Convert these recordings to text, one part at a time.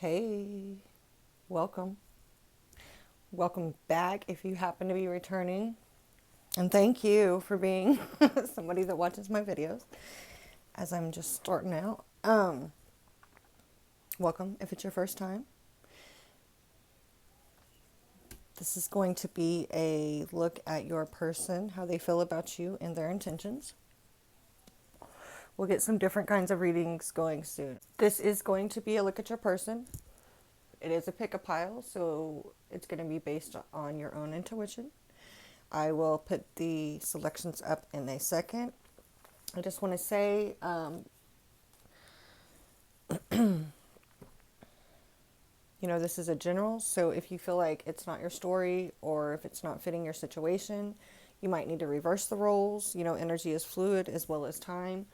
Hey, welcome. Welcome back if you happen to be returning. And thank you for being somebody that watches my videos as I'm just starting out. Welcome if it's your first time. This is going to be a look at your person, how they feel about you, and their intentions. We'll get some different kinds of readings going soon. This is going to be a look at your person. It is a pick a pile, so it's going to be based on your own intuition. I will put the selections up in a second. I just want to say, this is a general, so if you feel like it's not your story or if it's not fitting your situation, you might need to reverse the roles. Energy is fluid as well as time,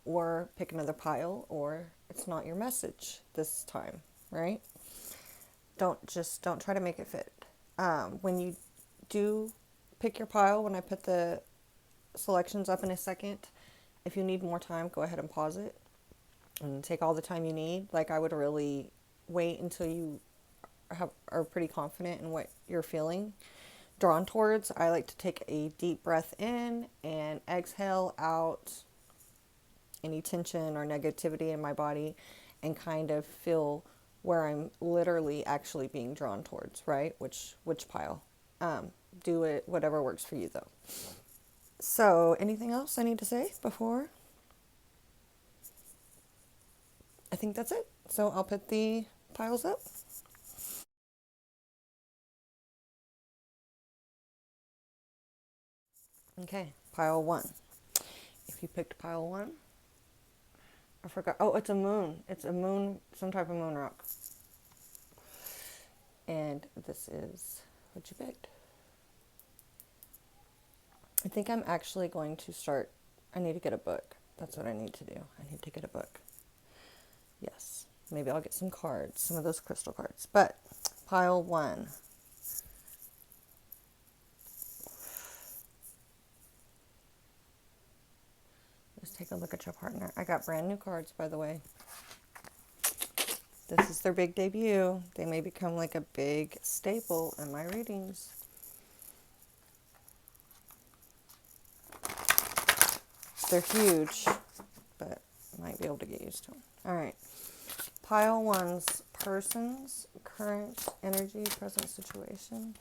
or pick another pile, or it's not your message this time, right? Don't try to make it fit. When you do pick your pile, when I put the selections up in a second, if you need more time, go ahead and pause it and take all the time you need. Like, I would really wait until you are pretty confident in what you're feeling drawn towards. I like to take a deep breath in and exhale out any tension or negativity in my body and kind of feel where I'm literally actually being drawn towards, right? Which pile. Do it, whatever works for you though. So, anything else I need to say before? I think that's it. So I'll put the piles up. Okay, pile one. If you picked pile one, I forgot. Oh, it's a moon. It's a moon, some type of moon rock. And this is what you picked. I think I'm actually going to start. I need to get a book. That's what I need to do. I need to get a book. Yes. Maybe I'll get some cards, some of those crystal cards. But pile one. Let's take a look at your partner. I got brand new cards, by the way. This is their big debut. They may become like a big staple in my readings. They're huge, but I might be able to get used to them. All right. Pile one's person's current energy, present situation.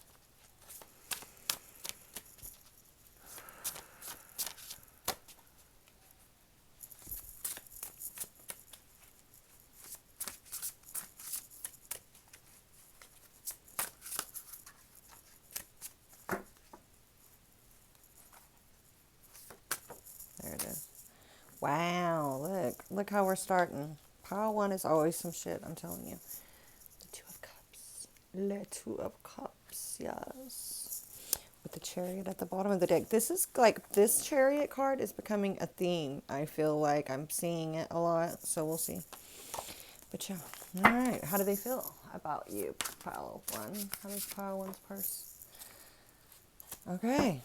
There it is. Wow, look how we're starting. Pile one is always some shit, I'm telling you. The Two of Cups. Le Two of Cups, yes. With the Chariot at the bottom of the deck. This is like, this Chariot card is becoming a theme. I feel like I'm seeing it a lot, so we'll see. But yeah, all right. How do they feel about you, pile one? How does pile one's purse? Okay.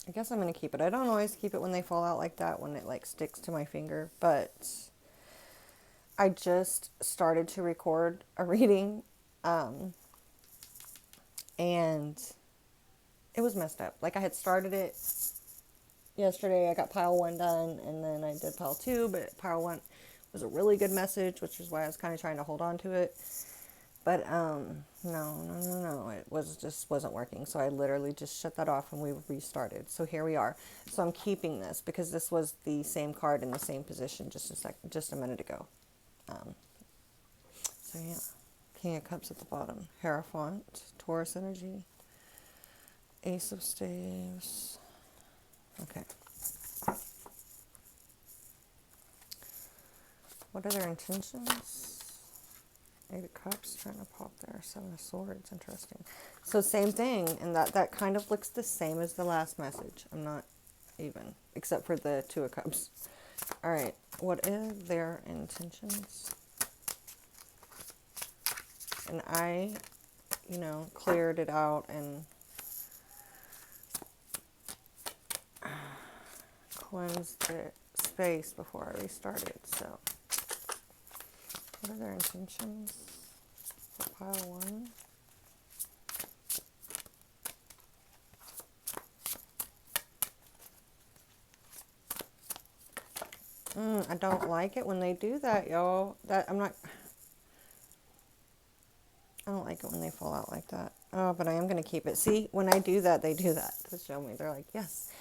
I guess I'm going to keep it. I don't always keep it when they fall out like that, when it like sticks to my finger, but I just started to record a reading, and it was messed up. Like, I had started it yesterday. I got pile one done, and then I did pile two, but pile one was a really good message, which is why I was kind of trying to hold on to it. But no, it wasn't working. So I literally just shut that off and we restarted. So here we are. So I'm keeping this because this was the same card in the same position just a minute ago. So yeah, King of Cups at the bottom, Hierophant, Taurus energy, Ace of Staves. Okay. What are their intentions? Eight of Cups, trying to pop there. Seven of Swords, interesting. So same thing, and that kind of looks the same as the last message. I'm not even, except for the Two of Cups. All right, what are their intentions? And I, cleared it out and cleansed the space before I restarted, so What are their intentions for pile one? I don't like it when they do that, y'all. I don't like it when they fall out like that. Oh, but I am going to keep it. See, when I do that, they do that to show me. They're like, yes.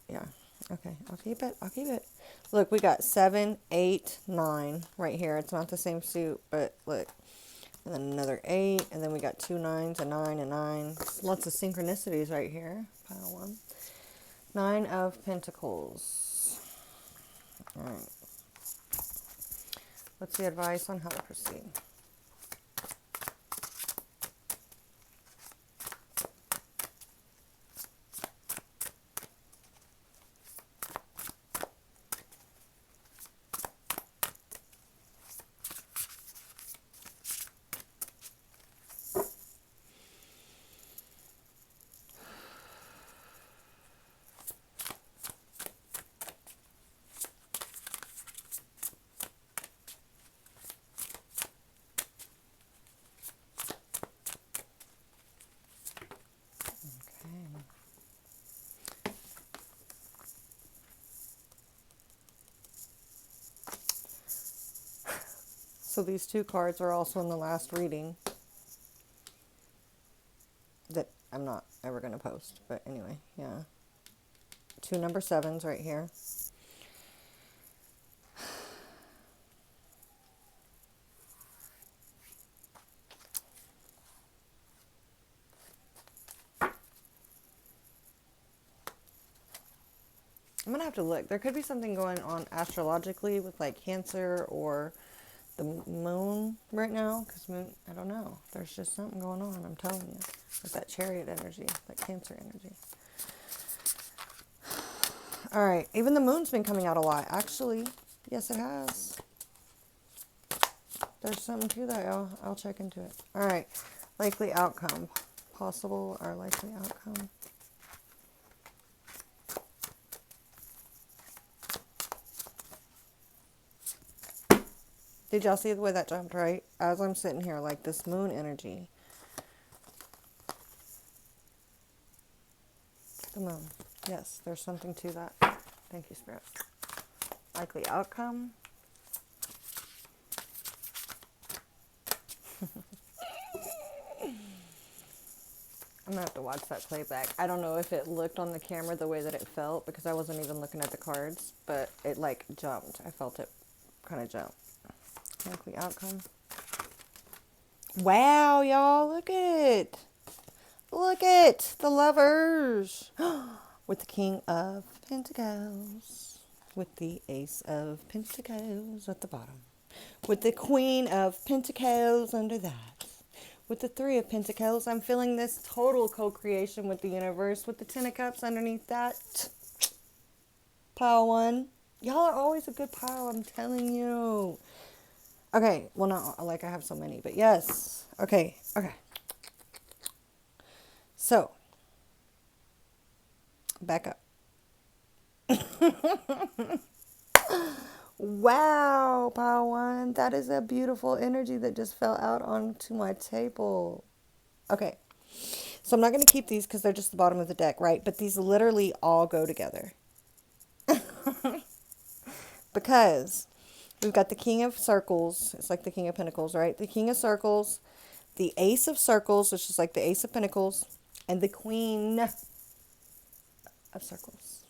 Yeah. Okay, I'll keep it. I'll keep it. Look, we got 7, 8, 9 right here. It's not the same suit, but look. And then another 8, and then we got 2 9s, a 9, a 9. Lots of synchronicities right here. Pile 1. 9 of Pentacles. All right. What's the advice on how to proceed? So these 2 cards are also in the last reading that I'm not ever going to post. But anyway, yeah. 2 number 7s right here. I'm going to have to look. There could be something going on astrologically with like Cancer or the moon right now. Because moon, I don't know. There's just something going on, I'm telling you. With that Chariot energy, that Cancer energy. All right. Even the moon's been coming out a lot. Actually, yes, it has. There's something to that, y'all. I'll check into it. All right. Likely outcome. Possible or likely outcome. Did y'all see the way that jumped, right? As I'm sitting here, like this moon energy. The moon. Yes, there's something to that. Thank you, Spirit. Likely outcome. I'm going to have to watch that playback. I don't know if it looked on the camera the way that it felt because I wasn't even looking at the cards, but it like jumped. I felt it kind of jump. Likely outcome. Wow, y'all, look at the Lovers with the King of Pentacles, with the Ace of Pentacles at the bottom, with the Queen of Pentacles under that, with the 3 of Pentacles. I'm feeling this total co-creation with the universe, with the 10 of Cups underneath that. Pile 1. Y'all are always a good pile, I'm telling you. Okay, well, not like I have so many, but yes. Okay. So, back up. Wow, pile 1. That is a beautiful energy that just fell out onto my table. Okay. So I'm not going to keep these because they're just the bottom of the deck, right? But these literally all go together. Because we've got the King of Circles. It's like the King of Pentacles, right? The King of Circles, the Ace of Circles, which is like the Ace of Pentacles, and the Queen of Circles,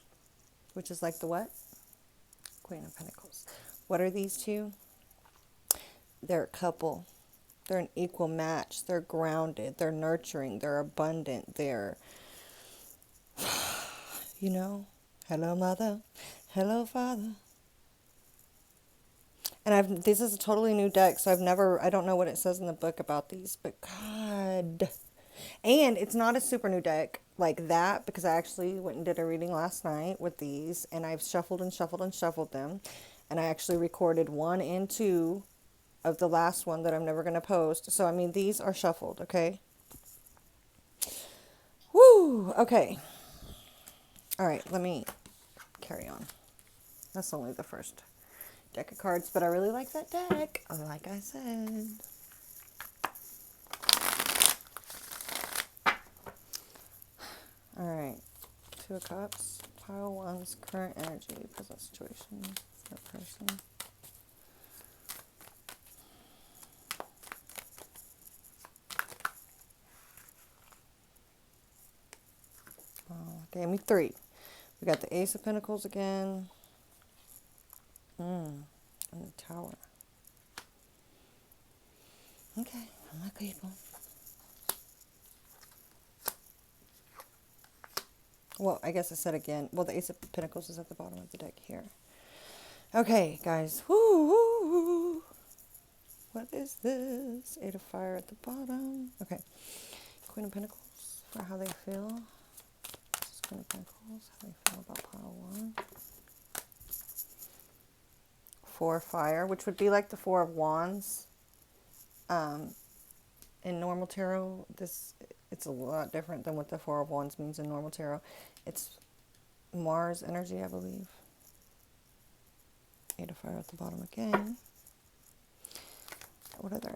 which is like the what? Queen of Pentacles. What are these 2? They're a couple. They're an equal match. They're grounded. They're nurturing. They're abundant. They're, you know, hello, mother. Hello, father. And this is a totally new deck, so I don't know what it says in the book about these, but God. And it's not a super new deck like that, because I actually went and did a reading last night with these, and I've shuffled and shuffled and shuffled them. And I actually recorded 1 and 2 of the last one that I'm never going to post. So, I mean, these are shuffled, okay? Woo! Okay. All right, let me carry on. That's only the first deck of cards, but I really like that deck, like I said. All right, Two of Cups, pile one's current energy, present situation, third person. Oh, gave me three. We got the Ace of Pentacles again. And the Tower. Okay, my people. Well, I guess I said again. Well, the Ace of Pentacles is at the bottom of the deck here. Okay, guys. Woo! What is this? Eight of Fire at the bottom. Okay. Queen of Pentacles for how they feel. This is Queen of Pentacles. How they feel about pile one. Four of Fire, which would be like the Four of Wands. In normal tarot, it's a lot different than what the Four of Wands means in normal tarot. It's Mars energy, I believe. Eight of Fire at the bottom again. What other?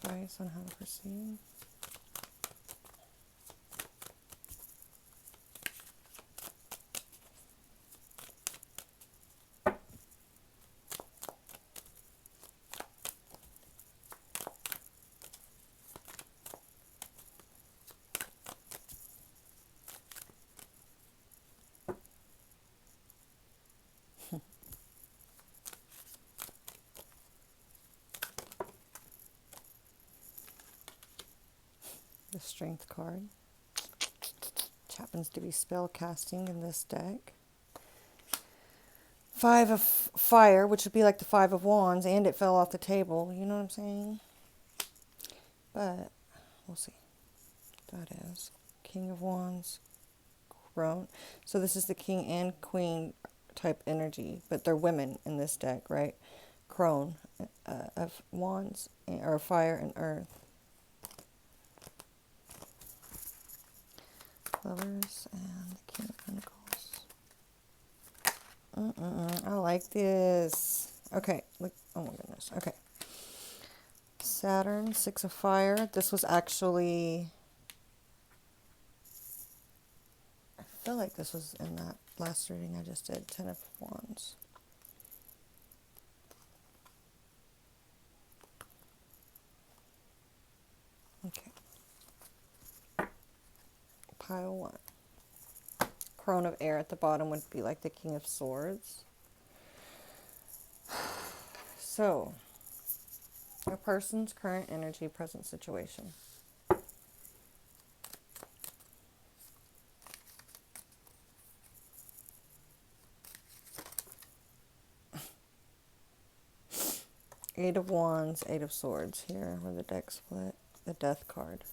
Advice on how to proceed. The Strength card, which happens to be spell casting in this deck. Five of Fire, which would be like the Five of Wands, and it fell off the table. You know what I'm saying? But we'll see. That is King of Wands, Crone. So this is the King and Queen type energy, but they're women in this deck, right? Crone of Wands, or Fire and Earth. Lovers and the King of Pentacles. I like this. Okay, look. Oh my goodness. Okay. Saturn, Six of Fire. This was actually, I feel like this was in that last reading I just did. Ten of Wands. Okay. Pile one. Crone of Air at the bottom would be like the King of Swords. So, a person's current energy, present situation. Eight of Wands, Eight of Swords here where the deck split. The Death card.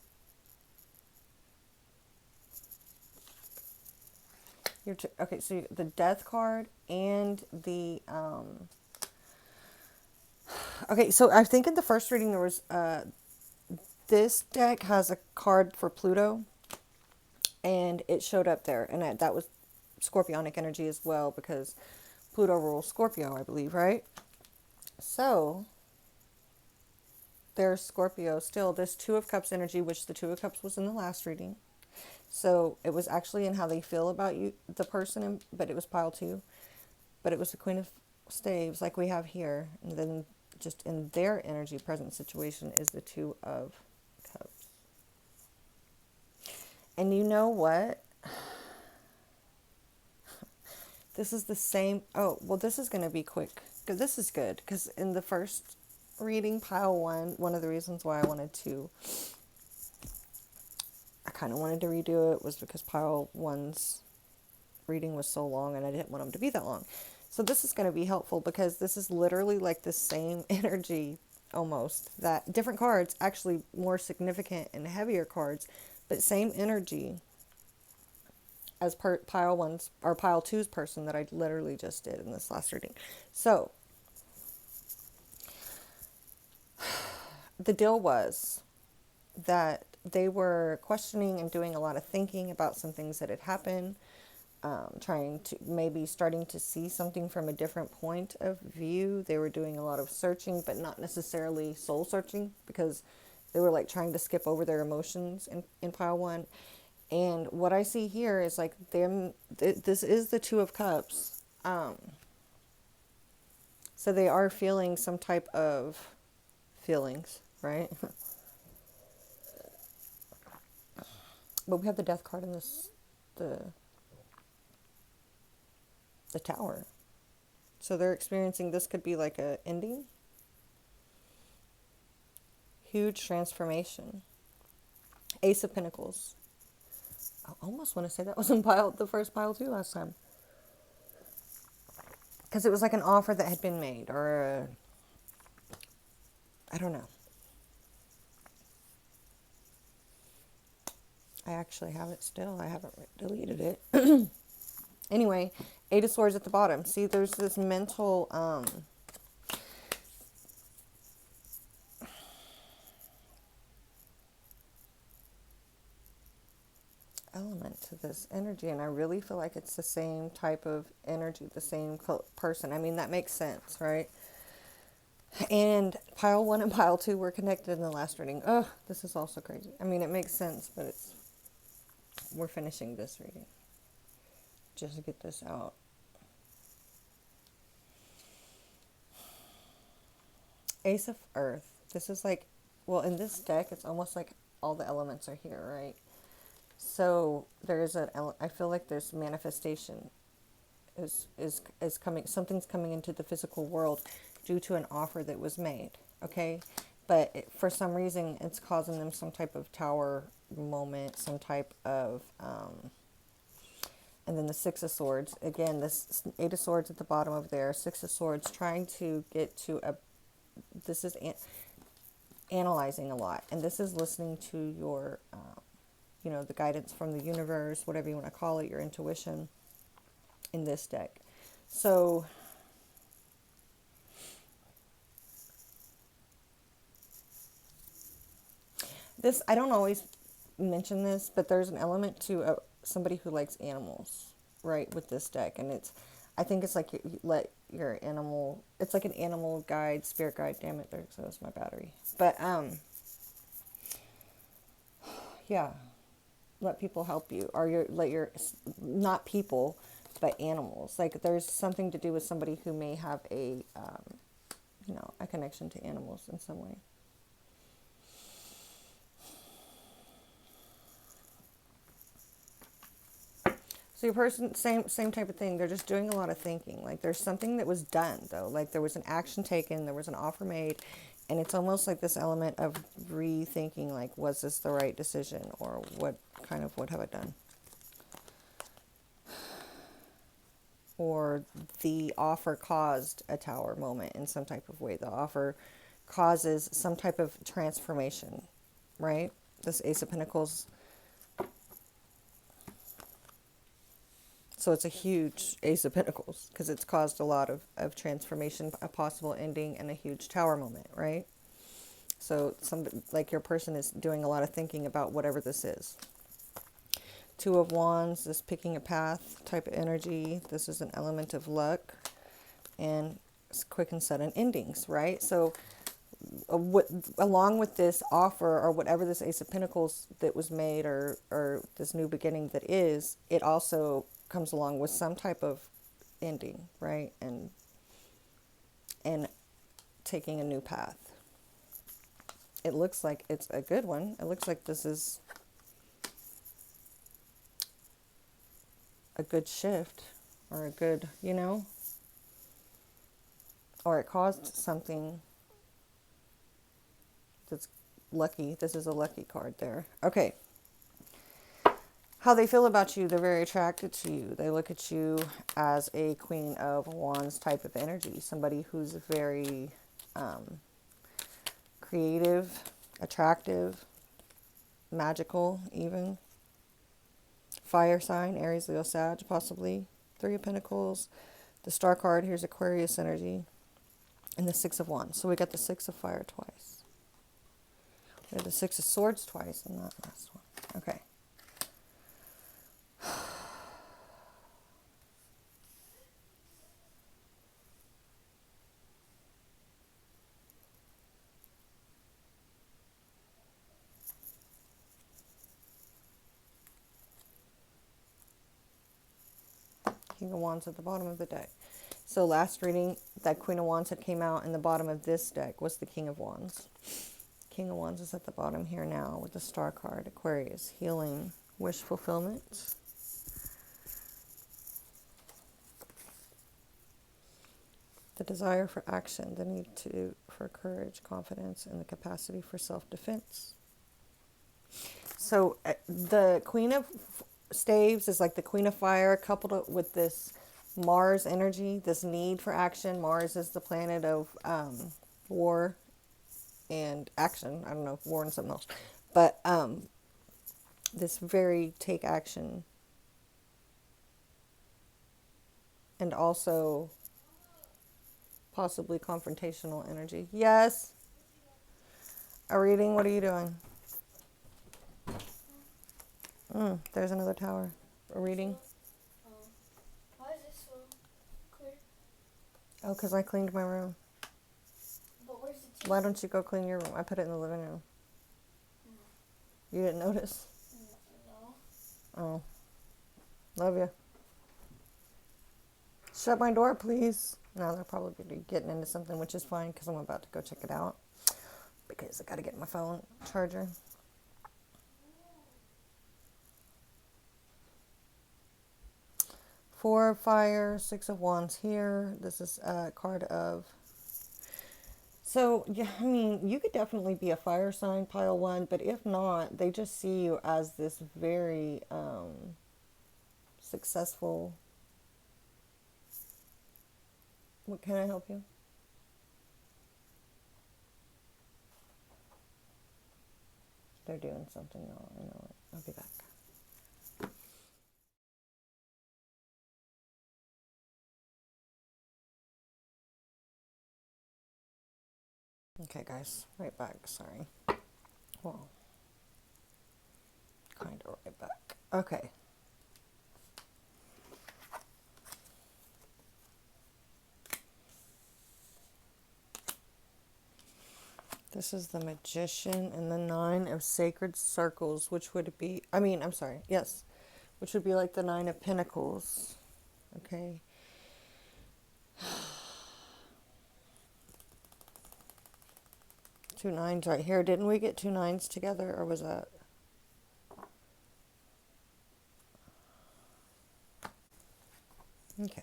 Okay, so the Death card and the okay, so I think in the first reading there was this deck has a card for Pluto, and it showed up there, and that was Scorpionic energy as well, because Pluto rules Scorpio, I believe, right? So there's Scorpio still. This Two of Cups energy, which the Two of Cups was in the last reading. So it was actually in how they feel about you, the person, but it was pile two. But it was the Queen of Staves, like we have here. And then just in their energy present situation is the Two of Cups. And you know what? This is the same. Oh, well, this is going to be quick. This is good. Because in the first reading, pile one of the reasons why I kind of wanted to redo it was because pile one's reading was so long and I didn't want them to be that long. So this is going to be helpful because this is literally like the same energy almost. That different cards, actually more significant and heavier cards, but same energy as per pile one's or pile two's person that I literally just did in this last reading. So the deal was that they were questioning and doing a lot of thinking about some things that had happened, trying to maybe starting to see something from a different point of view. They were doing a lot of searching, but not necessarily soul searching, because they were like trying to skip over their emotions in pile one. And what I see here is like them, this is the Two of Cups. So they are feeling some type of feelings, right? But we have the Death card in this, the Tower. So they're experiencing, this could be like a ending. Huge transformation. Ace of Pentacles. I almost want to say that was in the first pile too last time. Because it was like an offer that had been made, or I don't know. I actually have it still. I haven't deleted it. Anyway, Eight of Swords at the bottom. See, there's this mental element to this energy, and I really feel like it's the same type of energy, the same person. I mean, that makes sense, right? And pile one and pile two were connected in the last reading. Oh, this is also crazy. I mean, it makes sense, but we're finishing this reading just to get this out. Ace of Earth. This is like, well, in this deck, it's almost like all the elements are here, right? So there's I feel like there's manifestation is coming. Something's coming into the physical world due to an offer that was made. Okay, but for some reason, it's causing them some type of Tower moment, some type of and then the Six of Swords. Again, this Eight of Swords at the bottom of there. Six of Swords trying to get to a. This is analyzing a lot, and this is listening to your. The guidance from the universe, whatever you want to call it, your intuition in this deck. So this, I don't always mention this, but there's an element to somebody who likes animals, right, with this deck. And I think it's like you let your animal, it's like an animal guide, spirit guide, damn it, there goes my battery. But, yeah. Let people help you, or let your, not people, but animals. Like there's something to do with somebody who may have a connection to animals in some way. So your person, same type of thing. They're just doing a lot of thinking. Like there's something that was done though. Like there was an action taken, there was an offer made, and it's almost like this element of rethinking. Like, was this the right decision, or what have I done? Or the offer caused a Tower moment in some type of way. The offer causes some type of transformation, right? This Ace of Pentacles. So it's a huge Ace of Pentacles because it's caused a lot of transformation, a possible ending, and a huge Tower moment, right? So like your person is doing a lot of thinking about whatever this is. Two of Wands, this picking a path type of energy. This is an element of luck and quick and sudden endings, right? So along with this offer or whatever this Ace of Pentacles that was made, or this new beginning that is, it also comes along with some type of ending, right? And taking a new path. It looks like it's a good one. It looks like this is a good shift, or a good, or it caused something that's lucky. This is a lucky card there. Okay. How they feel about you, they're very attracted to you. They look at you as a Queen of Wands type of energy, somebody who's very creative, attractive, magical even, fire sign, Aries, Leo, Sag, possibly. Three of Pentacles. The Star card, here's Aquarius energy. And the Six of Wands. So we got the Six of Fire twice. We had the Six of Swords twice in that last one. Okay. King of Wands at the bottom of the deck. So last reading, that Queen of Wands had came out, and the bottom of this deck was the King of Wands. King of Wands is at the bottom here now with the Star card. Aquarius, healing, wish fulfillment. The desire for action, the need for courage, confidence, and the capacity for self-defense. So the Queen of Staves is like the Queen of Fire coupled with this Mars energy, this need for action. Mars is the planet of war and action. I don't know, war and something else. But this very take action. And also possibly confrontational energy. Yes. A reading, what are you doing? There's another tower. A reading. Why is this so clear? Oh, because I cleaned my room. But where's the TV? Why don't you go clean your room? I put it in the living room. You didn't notice? No. Oh. Love you. Shut my door, please. No, they're probably getting into something, which is fine because I'm about to go check it out. Because I got to get my phone charger. Four of Fire, Six of Wands here. This is a card of... So, yeah, I mean, you could definitely be a fire sign, pile one, but if not, they just see you as this very successful... What, can I help you? They're doing something, y'all. I know it. I'll be back. Okay, guys. Right back. Sorry. Well, kind of right back. Okay. This is the Magician and the Nine of Sacred Circles, which would be... yes. Which would be like the Nine of Pentacles. Okay. Two nines right here. Didn't we get two nines together, or was that... Okay.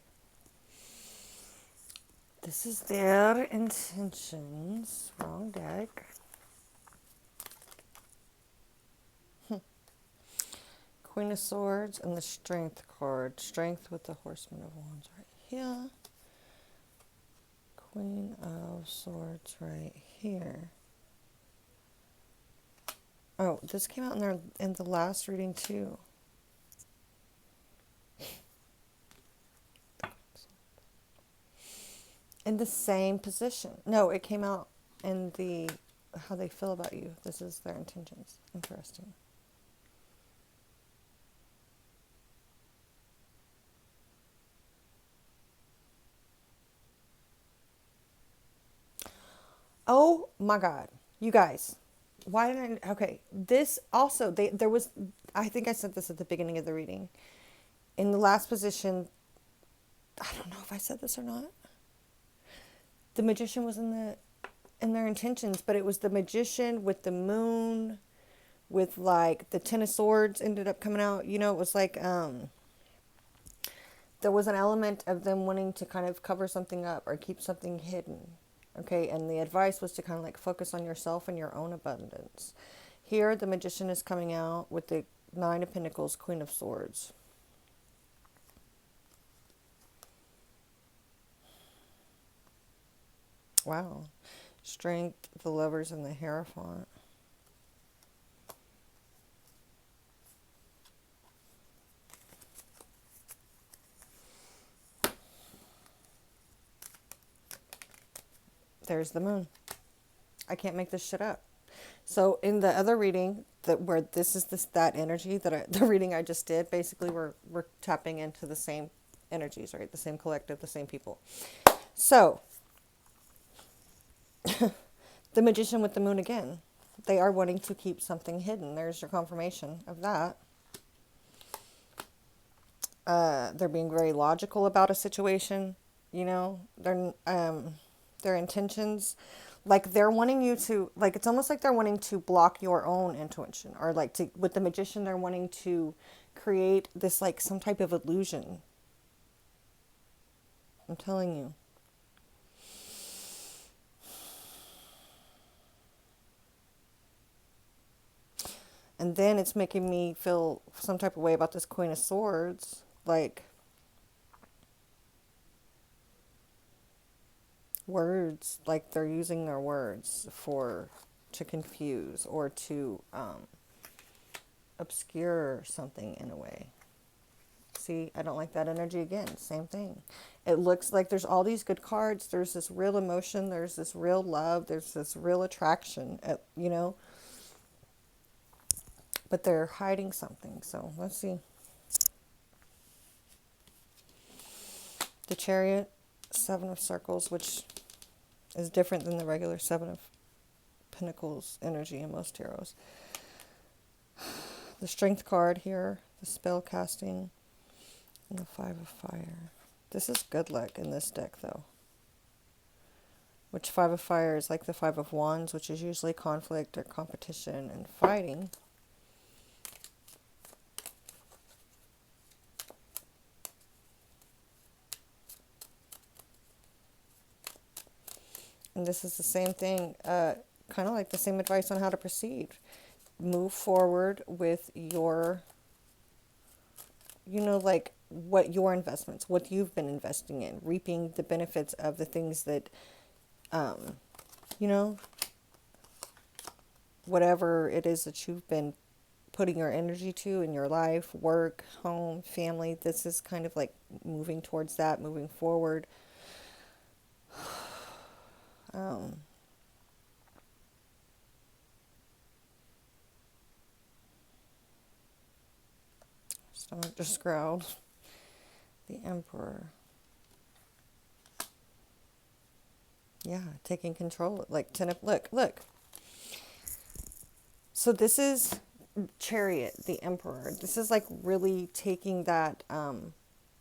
This is their intentions. Wrong deck. Queen of Swords and the Strength card. Strength with the Horseman of Wands right here. Queen of Swords right here. Oh, this came out in the last reading too. In the same position. No, it came out in the how they feel about you. This is their intentions. Interesting. Oh my God, you guys. Why didn't I... Okay, this also, there was, I think I said this at the beginning of the reading. In the last position, I don't know if I said this or not. The Magician was in their intentions, but it was the Magician with the moon, with like the Ten of Swords ended up coming out. You know, it was like, there was an element of them wanting to kind of cover something up or keep something hidden. Okay, and the advice was to kind of like focus on yourself and your own abundance. Here, the Magician is coming out with the Nine of Pentacles, Queen of Swords. Wow. Strength, the Lovers, and the Hierophant. There's the moon. I can't make this shit up. So in the other reading, that where this is that energy the reading I just did, basically we're tapping into the same energies, right? The same collective, the same people. So the magician with the moon again. They are wanting to keep something hidden. There's your confirmation of that. They're being very logical about a situation. You know, their intentions, like they're wanting you to, like it's almost like they're wanting to block your own intuition, or like to with the magician they're wanting to create this like some type of illusion. I'm telling you. And then it's making me feel some type of way about this Queen of Swords. Like, words, like they're using their words to confuse or to obscure something in a way. See, I don't like that energy again. Same thing. It looks like there's all these good cards. There's this real emotion. There's this real love. There's this real attraction, you know. But they're hiding something. So let's see. The Chariot, Seven of Circles, which is different than the regular Seven of Pentacles energy in most tarots. The Strength card here, the spell casting, and the Five of Fire. This is good luck in this deck, though. Which Five of Fire is like the Five of Wands, which is usually conflict or competition and fighting. And this is the same thing, kind of like the same advice on how to proceed. Move forward with your, you know, like what your investments, what you've been investing in, reaping the benefits of the things that, you know, whatever it is that you've been putting your energy to in your life, work, home, family. This is kind of like moving towards that, moving forward. Stomach just growled. The Emperor. Yeah, taking control. Like look. So this is Chariot, the Emperor. This is like really taking that,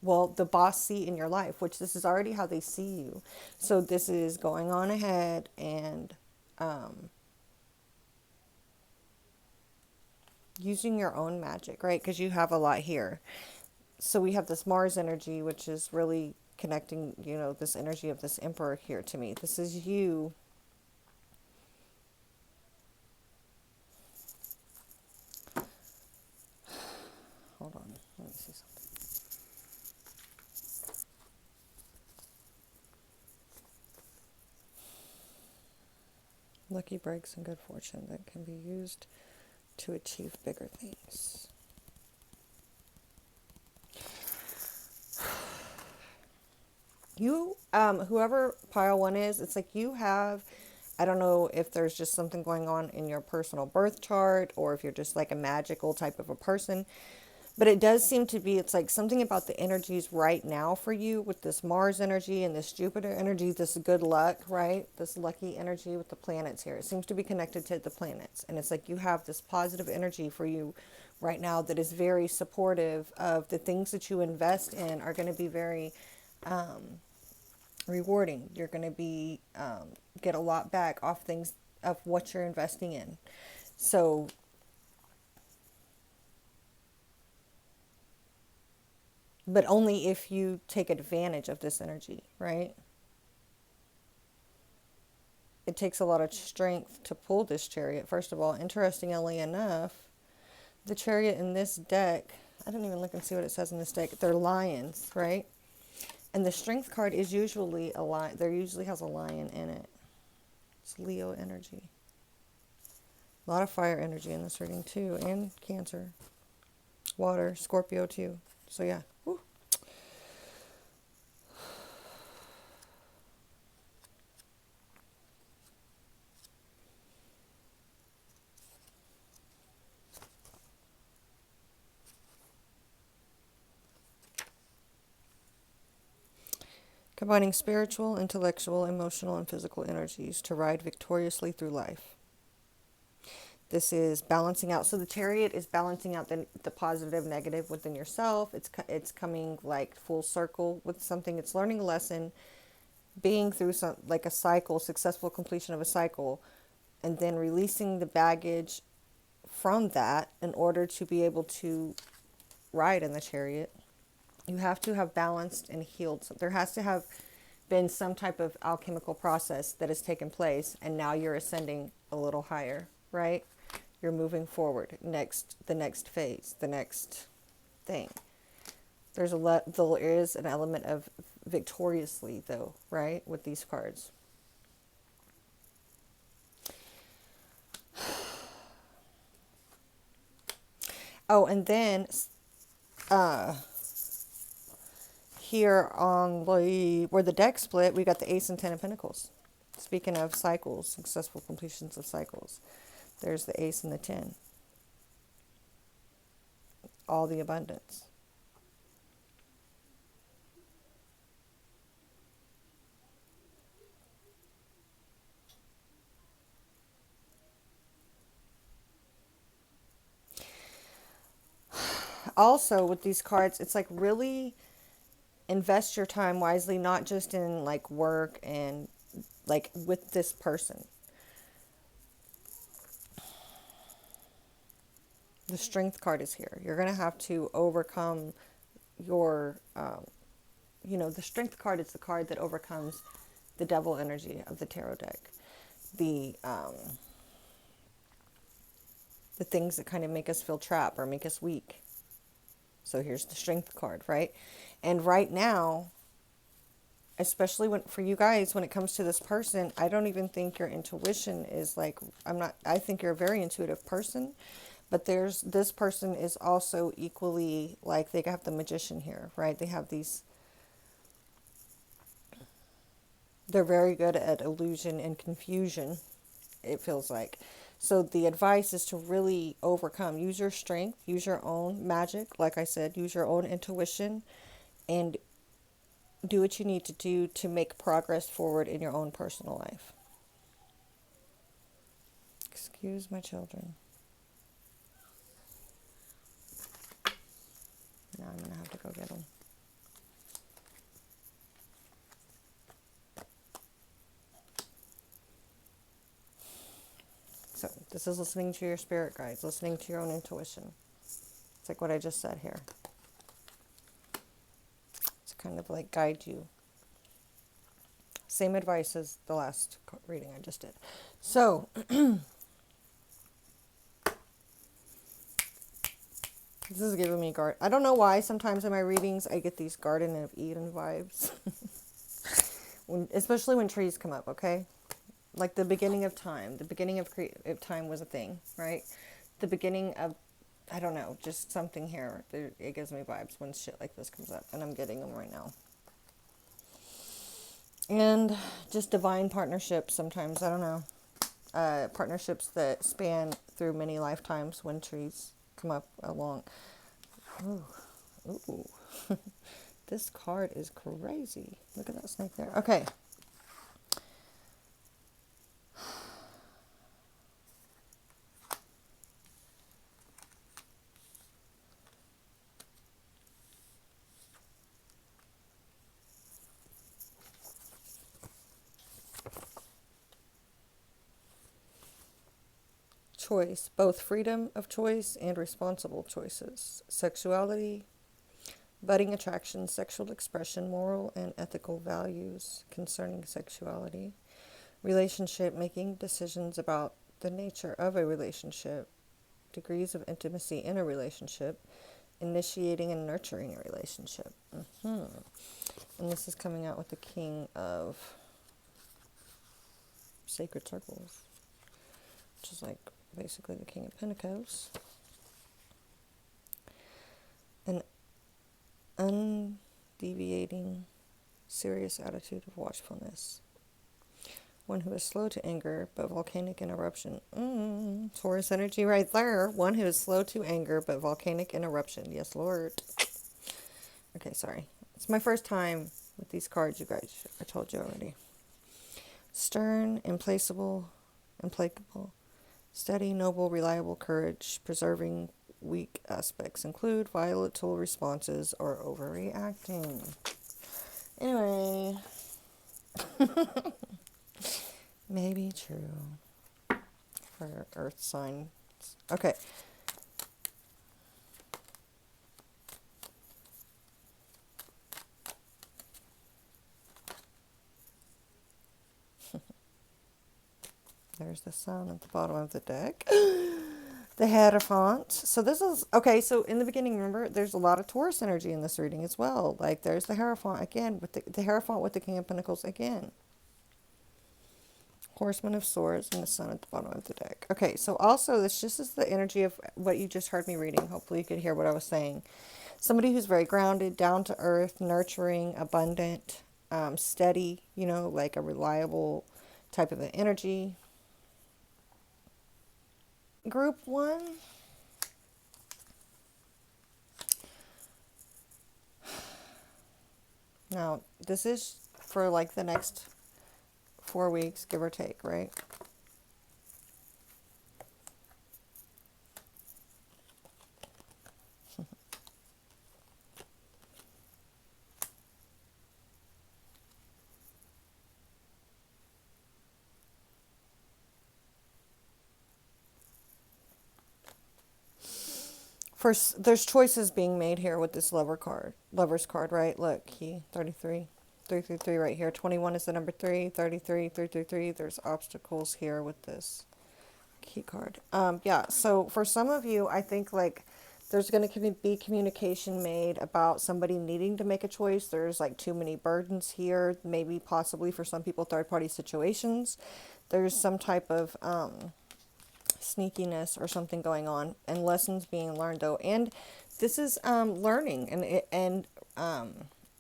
well, the boss seat in your life, which this is already how they see you. So this is going on ahead and using your own magic, right? Because you have a lot here. So we have this Mars energy, which is really connecting, you know, this energy of this Emperor here to me. This is you. Hold on. Let me see something. Lucky breaks and good fortune that can be used to achieve bigger things. You, whoever pile one is, it's like you have, I don't know if there's just something going on in your personal birth chart or if you're just like a magical type of a person, but it does seem to be, it's like something about the energies right now for you with this Mars energy and this Jupiter energy, this good luck, right? This lucky energy with the planets here. It seems to be connected to the planets. And it's like you have this positive energy for you right now that is very supportive of the things that you invest in are going to be very rewarding. You're going to be get a lot back off things of what you're investing in. So but only if you take advantage of this energy, right? It takes a lot of strength to pull this Chariot. First of all, interestingly enough, the Chariot in this deck, I didn't even look and see what it says in this deck. They're lions, right? And the Strength card is usually a lion. There usually has a lion in it. It's Leo energy. A lot of fire energy in this reading too, and Cancer. Water, Scorpio too. So yeah. Woo. Combining spiritual, intellectual, emotional, and physical energies to ride victoriously through life. This is balancing out. So the chariot is balancing out the positive, negative within yourself. It's coming like full circle with something. It's learning a lesson, being through some like a cycle, successful completion of a cycle, and then releasing the baggage from that in order to be able to ride in the chariot. You have to have balanced and healed. So there has to have been some type of alchemical process that has taken place, and now you're ascending a little higher, right? You're moving forward, the next phase, the next thing. There is an element of victoriously though, right, with these cards. Oh, and then here on where the deck split, we got the Ace and Ten of Pentacles. Speaking of cycles, successful completions of cycles, there's the Ace and the Ten. All the abundance. Also, with these cards, it's like really invest your time wisely, not just in like work and like with this person. The Strength card is here. You're going to have to overcome your, the Strength card is the card that overcomes the devil energy of the tarot deck. The things that kind of make us feel trapped or make us weak. So here's the Strength card, right? And right now, especially for you guys, when it comes to this person, I don't even think your intuition is like, I think you're a very intuitive person, but this person is also equally like, they have the Magician here, right? They have they're very good at illusion and confusion, it feels like. So the advice is to really overcome, use your strength, use your own magic, like I said, use your own intuition, and do what you need to do to make progress forward in your own personal life. Excuse my children. Now I'm going to have to go get them. So this is listening to your spirit guides, listening to your own intuition. It's like what I just said here. To kind of like guide you. Same advice as the last reading I just did. So, this is giving me I don't know why sometimes in my readings I get these Garden of Eden vibes. Especially when trees come up, okay? Like the beginning of time. The beginning of time was a thing, right? The beginning of, I don't know, just something here. It gives me vibes when shit like this comes up. And I'm getting them right now. And just divine partnerships sometimes, I don't know. Partnerships that span through many lifetimes when trees come up along. Ooh. Ooh. This card is crazy. Look at that snake there. Okay. Choice, both freedom of choice and responsible choices. Sexuality, budding attraction, sexual expression, moral and ethical values concerning sexuality. Relationship, making decisions about the nature of a relationship. Degrees of intimacy in a relationship. Initiating and nurturing a relationship. And this is coming out with the King of Sacred Circles, which is like basically the King of Pentacles. An undeviating, serious attitude of watchfulness. One who is slow to anger, but volcanic in eruption. Taurus energy right there. One who is slow to anger, but volcanic in eruption. Yes, Lord. Okay, sorry. It's my first time with these cards, you guys. I told you already. Stern, implacable, steady, noble, reliable, courage, preserving weak aspects include volatile responses or overreacting. Anyway, maybe true for earth signs. Okay. There's the sun at the bottom of the deck. The Hierophant. So this is, okay, so in the beginning, remember, there's a lot of Taurus energy in this reading as well. Like, there's the Hierophant again, with the Hierophant with the King of Pentacles again. Horseman of Swords and the sun at the bottom of the deck. Okay, so also this just is the energy of what you just heard me reading. Hopefully you could hear what I was saying. Somebody who's very grounded, down to earth, nurturing, abundant, steady, you know, like a reliable type of an energy. Group 1. Now, this is for like the next 4 weeks, give or take, right? First, there's choices being made here with this lover's card, right? Look, key 33, 333 right here. 21 is the number 3, 33, 333. There's obstacles here with this key card. Yeah, so for some of you, I think like there's going to be communication made about somebody needing to make a choice. There's like too many burdens here, maybe possibly for some people third-party situations. There's some type of sneakiness or something going on, and lessons being learned though. And this is learning and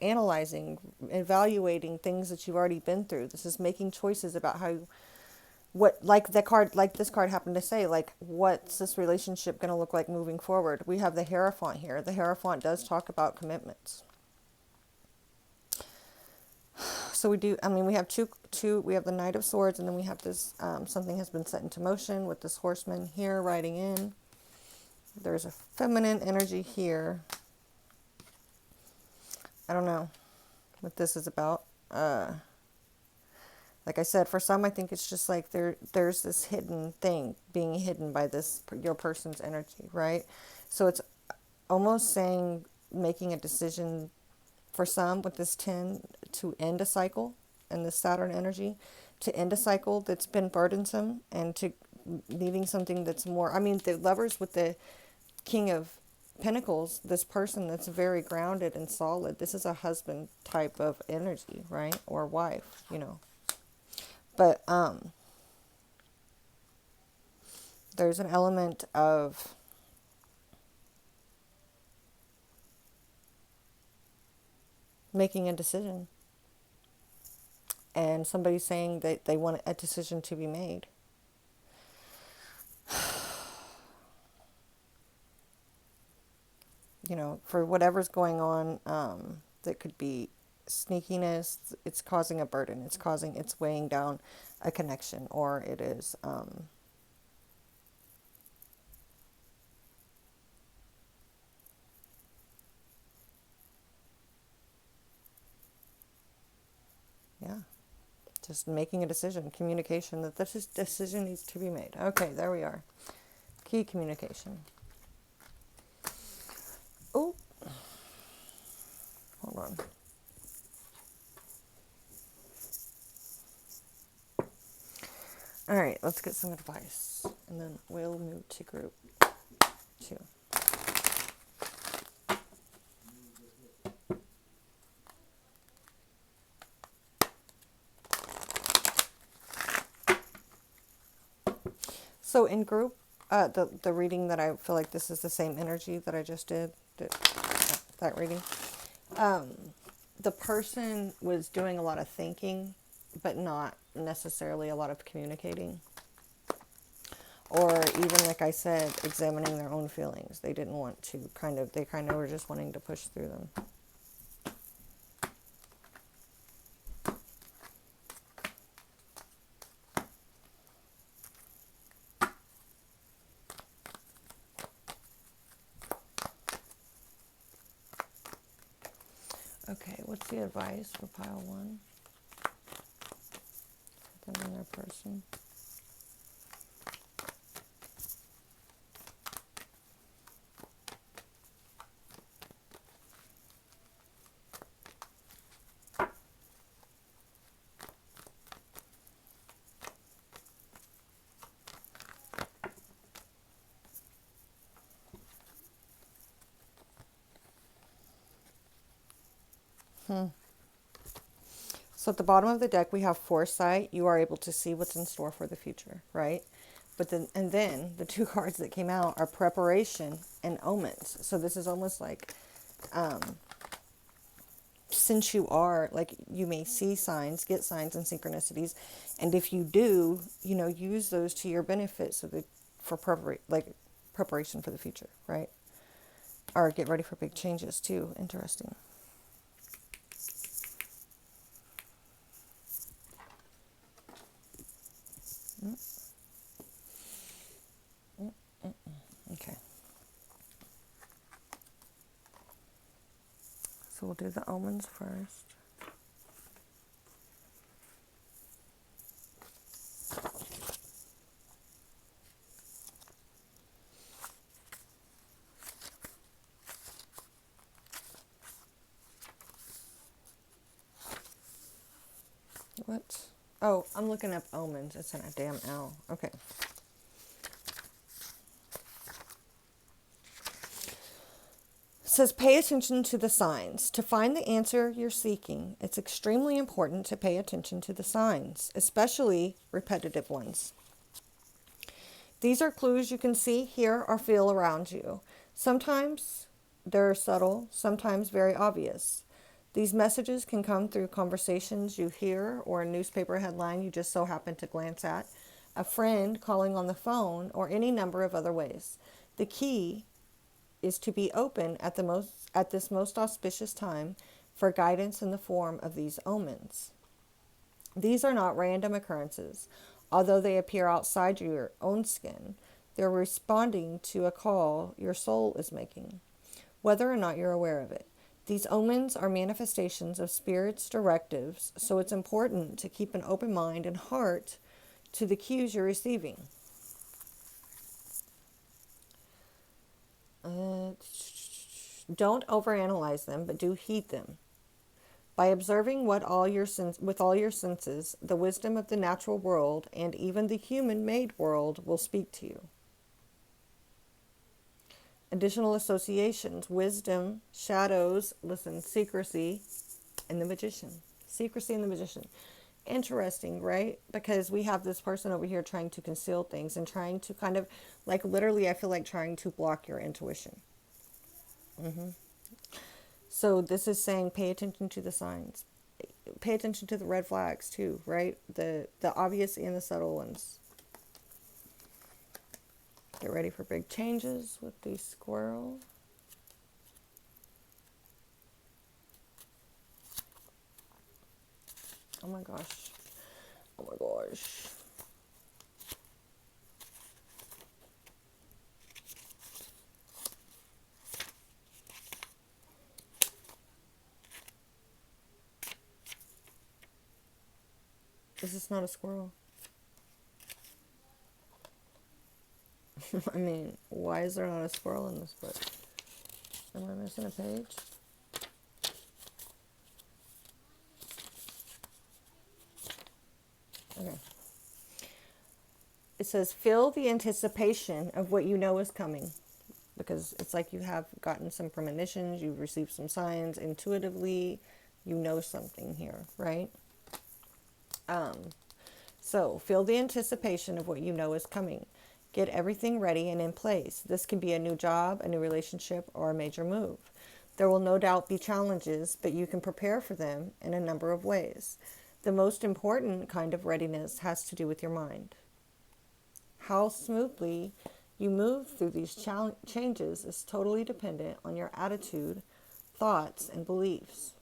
analyzing, evaluating things that you've already been through. This is making choices about how what, like the card, like this card happened to say, like what's this relationship going to look like moving forward. We have the Hierophant here. The Hierophant does talk about commitments. So we do, I mean, we have two, we have the Knight of Swords, and then we have this, something has been set into motion with this horseman here riding in. There's a feminine energy here. I don't know what this is about. Like I said, for some, I think it's just like there's this hidden thing being hidden by this, your person's energy, right? So it's almost saying, making a decision for some with this 10 to end a cycle and this Saturn energy, to end a cycle that's been burdensome and to needing something that's more, I mean, the Lovers with the King of Pentacles, this person that's very grounded and solid. This is a husband type of energy, right? Or wife, you know. But there's an element of making a decision, and somebody saying that they want a decision to be made. You know, for whatever's going on, that could be sneakiness, it's causing a burden, it's weighing down a connection, or it is, yeah, just making a decision, communication, that this decision needs to be made. Okay, there we are. Key communication. Oh, hold on. All right, let's get some advice, and then we'll move to group 2. So in group, the reading that I feel like this is the same energy that I just did, that reading. The person was doing a lot of thinking, but not necessarily a lot of communicating. Or even, like I said, examining their own feelings. They didn't want to they kind of were just wanting to push through them. Okay, what's the advice for pile one? For them and their person. So at the bottom of the deck, we have foresight. You are able to see what's in store for the future, right? But then the two cards that came out are preparation and omens. So this is almost like, since you are like, you may see signs, get signs and synchronicities, and if you do, use those to your benefit, so that for preparation for the future, right? Or get ready for big changes too. Interesting. Okay. So we'll do the omens first. What? Oh, I'm looking up omens. It's in a damn L. Okay. It says pay attention to the signs. To find the answer you're seeking, it's extremely important to pay attention to the signs, especially repetitive ones. These are clues you can see, hear, or feel around you. Sometimes they're subtle, sometimes very obvious. These messages can come through conversations you hear or a newspaper headline you just so happen to glance at, a friend calling on the phone, or any number of other ways. The key is to be open at this most auspicious time for guidance in the form of these omens. These are not random occurrences. Although they appear outside your own skin, they're responding to a call your soul is making, whether or not you're aware of it. These omens are manifestations of Spirit's directives, so it's important to keep an open mind and heart to the cues you're receiving. Don't overanalyze them, but do heed them. By observing with all your senses, the wisdom of the natural world and even the human-made world will speak to you. Additional associations: wisdom, shadows, secrecy, and the magician. Secrecy and the magician. Interesting, right? Because we have this person over here trying to conceal things and trying to kind of, like, literally, I feel like trying to block your intuition. So this is saying pay attention to the signs. Pay attention to the red flags too, right? The obvious and the subtle ones. Get ready for big changes with the squirrel. Oh my gosh. Oh my gosh. Is this not a squirrel? I mean, why is there not a squirrel in this book? Am I missing a page? Okay. It says, feel the anticipation of what you know is coming. Because it's like you have gotten some premonitions, you've received some signs intuitively, you know something here, right? So feel the anticipation of what you know is coming. Get everything ready and in place. This can be a new job, a new relationship, or a major move. There will no doubt be challenges, but you can prepare for them in a number of ways. The most important kind of readiness has to do with your mind. How smoothly you move through these changes is totally dependent on your attitude, thoughts, and beliefs.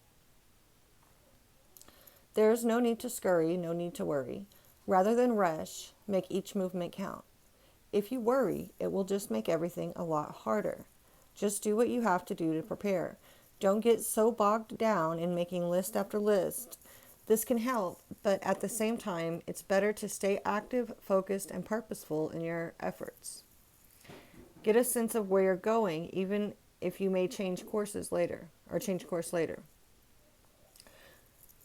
There is no need to scurry, no need to worry. Rather than rush, make each movement count. If you worry, it will just make everything a lot harder. Just do what you have to do to prepare. Don't get so bogged down in making list after list. This can help, but at the same time, it's better to stay active, focused, and purposeful in your efforts. Get a sense of where you're going, even if you may change courses later or change course later.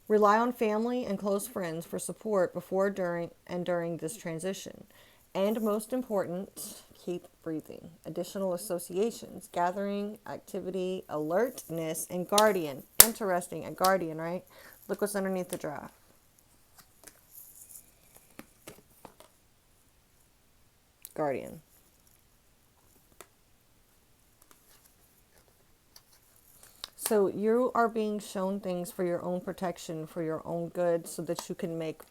Rely on family and close friends for support before, during, and during this transition. And most important, keep breathing. Additional associations, gathering, activity, alertness, and guardian. Interesting, a guardian, right? Look what's underneath the draft. Guardian. So you are being shown things for your own protection, for your own good, so that you can make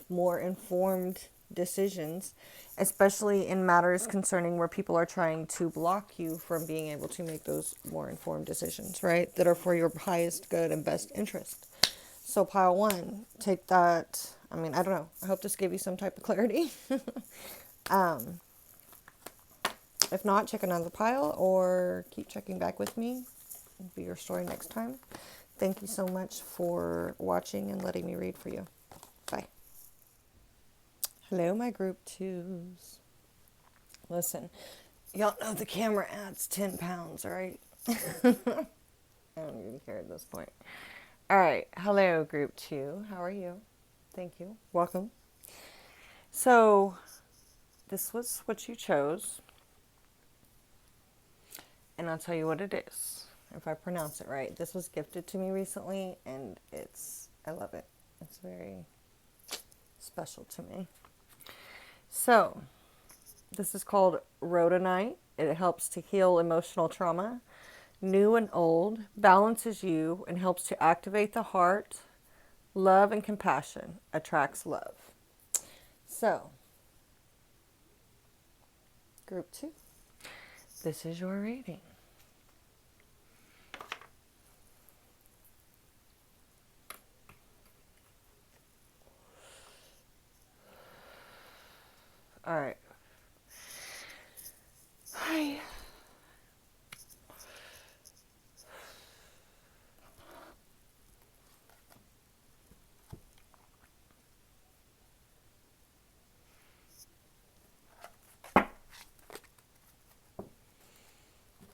more informed decisions, especially in matters concerning where people are trying to block you from being able to make those more informed decisions, right? That are for your highest good and best interest. So pile one, take that. I mean, I don't know. I hope this gave you some type of clarity. If not, check another pile or keep checking back with me. It'll be your story next time. Thank you so much for watching and letting me read for you. Bye. Hello, my group twos. Listen, y'all know the camera adds 10 pounds, right? I don't even care at this point. All right. Hello, group two. How are you? Thank you. Welcome. So, this was what you chose. And I'll tell you what it is, if I pronounce it right. This was gifted to me recently, and I love it. It's very special to me. So, this is called Rhodonite. It helps to heal emotional trauma, new and old, balances you, and helps to activate the heart. Love and compassion attracts love. So, group two, this is your reading. All right. Hi.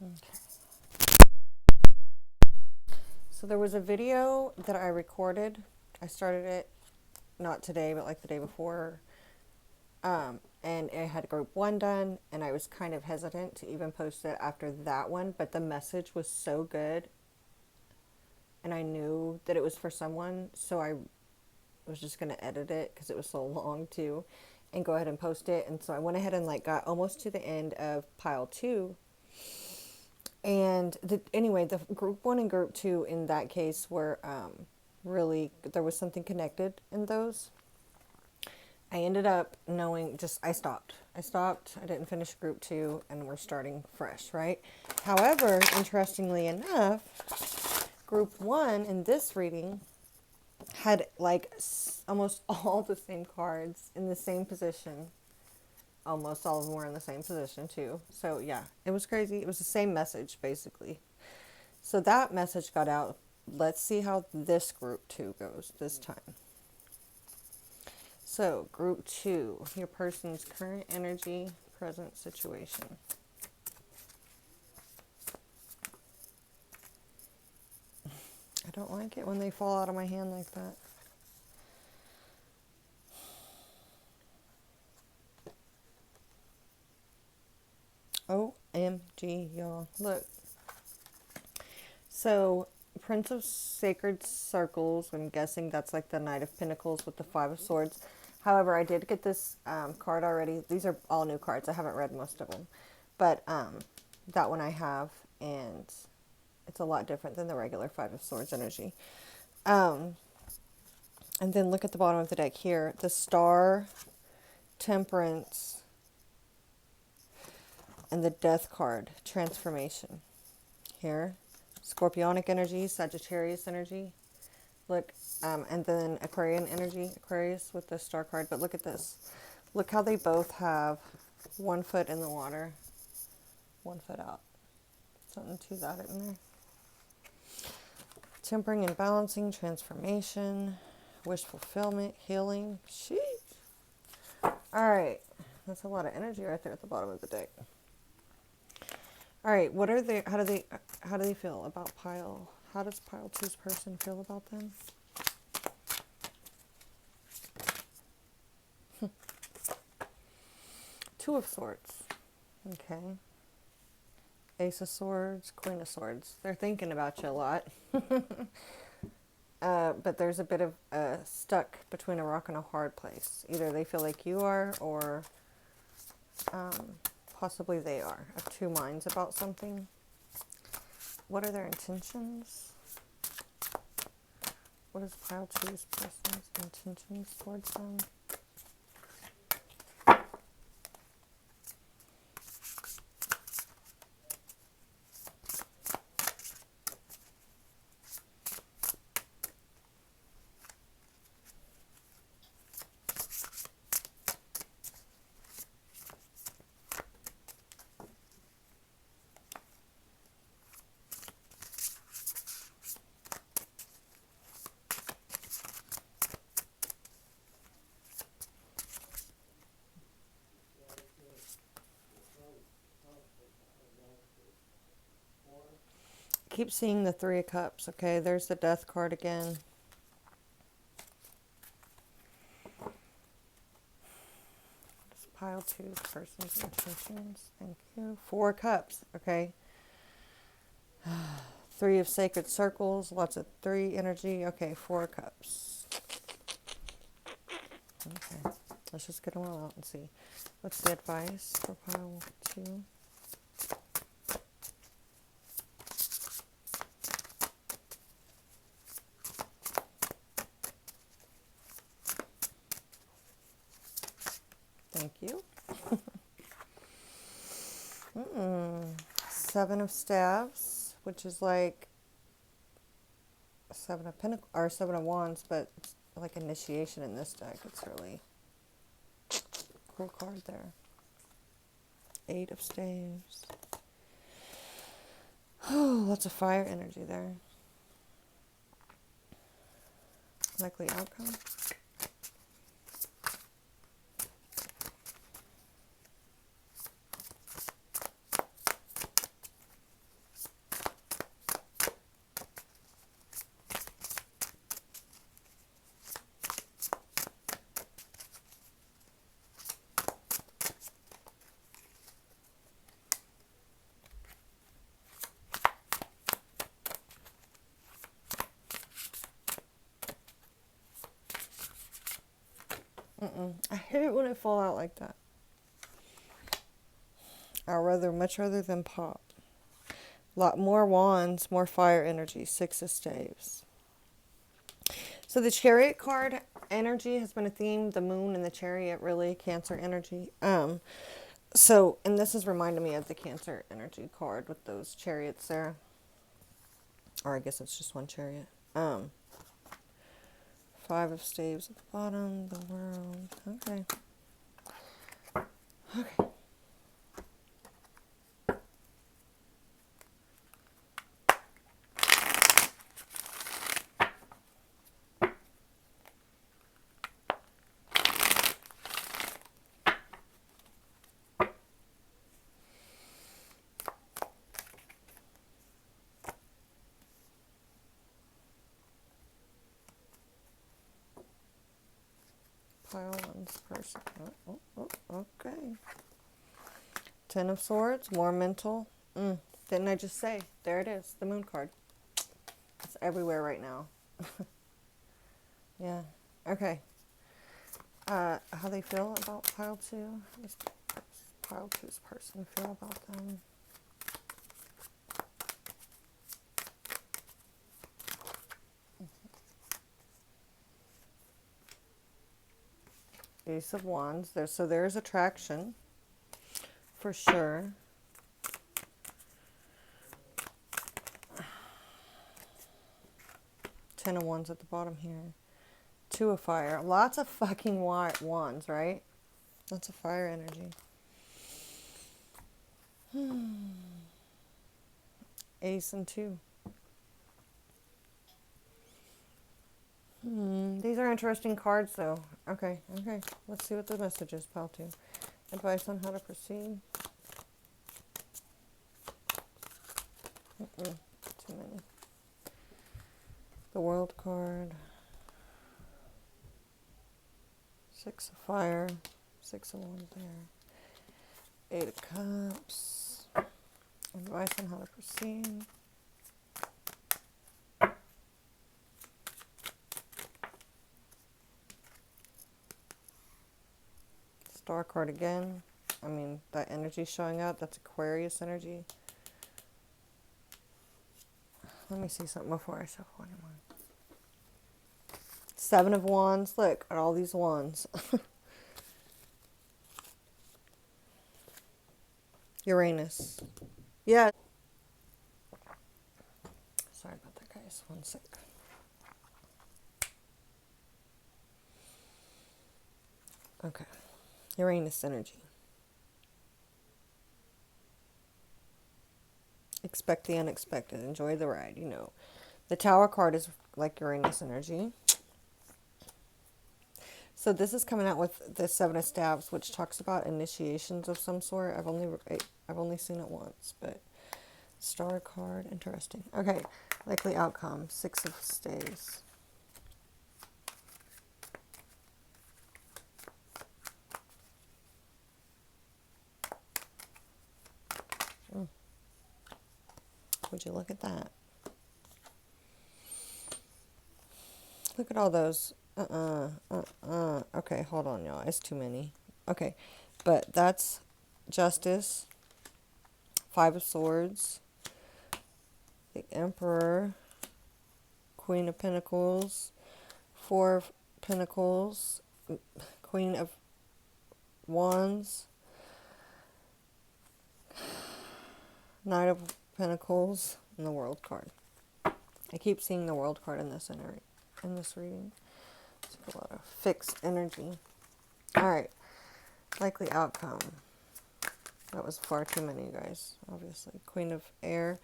Okay. So there was a video that I recorded. I started it not today, but like the day before. And it had group one done, and I was kind of hesitant to even post it after that one, but the message was so good, and I knew that it was for someone, so I was just going to edit it because it was so long too, and go ahead and post it. And so I went ahead and like got almost to the end of pile two. And anyway, the group one and group two in that case were really, there was something connected in those. I ended up knowing, I stopped. I didn't finish group two, and we're starting fresh, right? However, interestingly enough, group one in this reading had like almost all the same cards in the same position. Almost all of them were in the same position too. So yeah, it was crazy. It was the same message basically. So that message got out. Let's see how this group two goes this time. So group two, your person's current energy, present situation. I don't like it when they fall out of my hand like that. OMG, y'all. Look. So, Prince of Sacred Circles, I'm guessing that's like the Knight of Pentacles with the Five of Swords. However, I did get this card already. These are all new cards. I haven't read most of them. But that one I have, and it's a lot different than the regular Five of Swords energy. And then look at the bottom of the deck here. The Star, Temperance, and the Death card, Transformation. Here, Scorpionic energy, Sagittarius energy. Look, and then Aquarian energy, Aquarius with the Star card. But look at this. Look how they both have 1 foot in the water, 1 foot out. Something to that in there. Tempering and balancing, transformation, wish fulfillment, healing. Sheesh. All right. That's a lot of energy right there at the bottom of the deck. All right. What are they? How do they feel about pile? How does pile two's person feel about them? Two of Swords. Okay. Ace of Swords, Queen of Swords. They're thinking about you a lot. But there's a bit of stuck between a rock and a hard place. Either they feel like you are, or possibly they are. Of two minds about something. What are their intentions? What is pile two's person's intentions towards them? Keep seeing the Three of Cups. Okay, there's the Death card again. Just pile two's person's intentions. Thank you. Four Cups. Okay. Three of Sacred Circles. Lots of three energy. Okay, Four Cups. Okay. Let's just get them all out and see. What's the advice for pile two? Thank you. Seven of Staves, which is like Seven of Pentacles or Seven of Wands, but it's like initiation in this deck. It's really cool card there. Eight of Staves. Oh, lots of fire energy there. Likely outcome. I hate it when it fall out like that. Much rather than pop. Lot more wands, more fire energy. Six of Staves. So the Chariot card energy has been a theme. The Moon and the Chariot, really Cancer energy. So, and this is reminding me of the Cancer energy card with those chariots there. Or I guess it's just one chariot. Five of Staves at the bottom. The World. Okay. Okay. Pile one's person. Okay. Ten of Swords, more mental. Didn't I just say? There it is, the Moon card. It's everywhere right now. Yeah. Okay. How they feel about pile two? How does pile two's person feel about them? Ace of Wands. There's attraction for sure. Ten of Wands at the bottom here. Two of Fire. Lots of fucking wands, right? Lots of fire energy. Ace and two. These are interesting cards, though. Okay, okay. Let's see what the message is, pal, too. Advice on how to proceed. Too many. The World card. Six of Fire. Six of Wands there. Eight of Cups. Advice on how to proceed. Star card again. I mean, that energy showing up, that's Aquarius energy. Let me see something before I shuffle anymore. Seven of Wands. Look at all these wands. Uranus. Yeah. Sorry about that, guys. One sec. Okay. Uranus energy. Expect the unexpected. Enjoy the ride, you know. The Tower card is like Uranus energy. So this is coming out with the Seven of Staves, which talks about initiations of some sort. I've only seen it once, but Star card, interesting. Okay, likely outcome, Six of Staves. Would you look at that? Look at all those. Okay, hold on, y'all. It's too many. Okay, but that's Justice, Five of Swords, the Emperor, Queen of Pentacles, Four of Pentacles, Queen of Wands, Knight of Pentacles, and the World card. I keep seeing the World card in this reading. It's a lot of fixed energy. All right, likely outcome. That was far too many, you guys. Obviously, Queen of Air.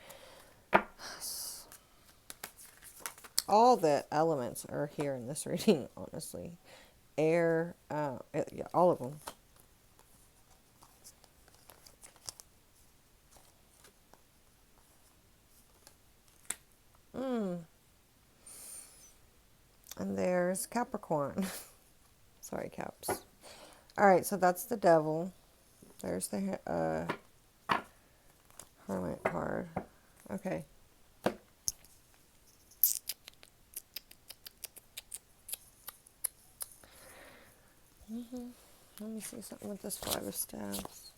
All the elements are here in this reading. Honestly, air. Yeah, all of them. And there's Capricorn. Sorry, Caps. All right, so that's the Devil. There's the Hermit card. Okay. Let me see something with this Five of Staves.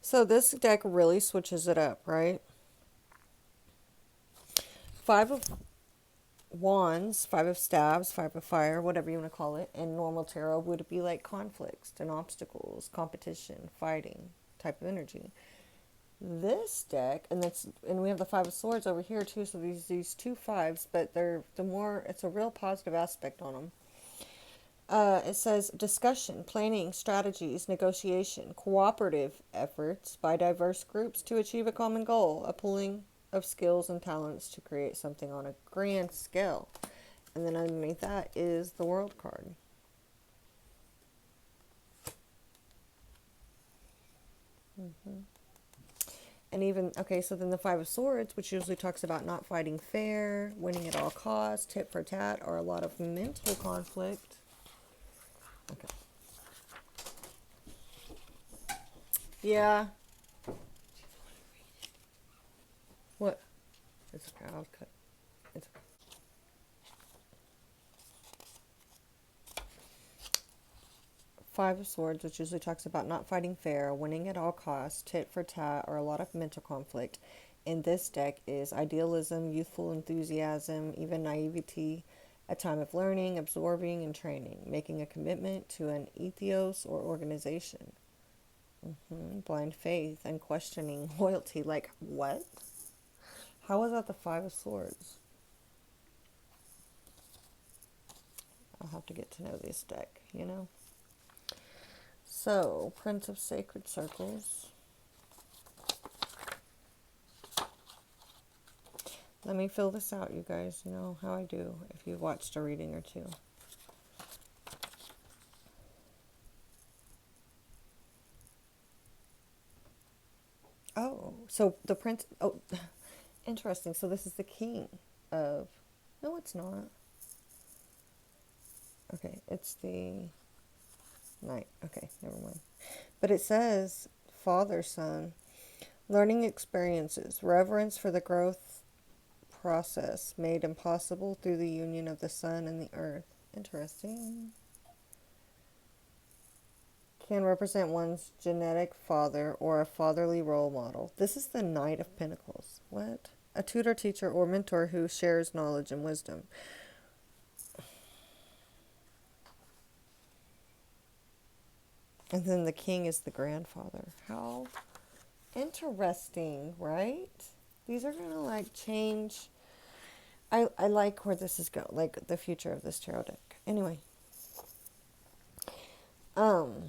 So this deck really switches it up, right? Five of Wands, Five of Staves, Five of Fire, whatever you want to call it, in normal tarot would be like conflicts and obstacles, competition, fighting type of energy. This deck, and we have the Five of Swords over here too, so these two fives, but it's a real positive aspect on them. It says discussion, planning, strategies, negotiation, cooperative efforts by diverse groups to achieve a common goal, a pooling of skills and talents to create something on a grand scale. And then underneath that is the World card. And even, okay, so then the Five of Swords, which usually talks about not fighting fair, winning at all costs, tit for tat, or a lot of mental conflict. Okay. Yeah. What? It's okay. I'll cut. It's okay. Five of Swords, which usually talks about not fighting fair, winning at all costs, tit for tat, or a lot of mental conflict. In this deck is idealism, youthful enthusiasm, even naivety, a time of learning, absorbing, and training, making a commitment to an ethos or organization. Blind faith and questioning loyalty. Like, what? How is that the Five of Swords? I'll have to get to know this deck, you know? So, Prince of Sacred Circles. Let me fill this out, you guys. You know how I do if you've watched a reading or two. Oh, so the Prince... Oh, interesting. So this is the King of... No, it's not. Okay, it's the Knight. Okay, never mind. But it says father, son, learning experiences, reverence for the growth process made impossible through the union of the sun and the earth. Interesting. Can represent one's genetic father or a fatherly role model. This is the Knight of Pentacles. What? A tutor, teacher, or mentor who shares knowledge and wisdom. And then the king is the grandfather. How interesting, right? These are going to like change. I like where this is going, like the future of this tarot deck. Anyway. The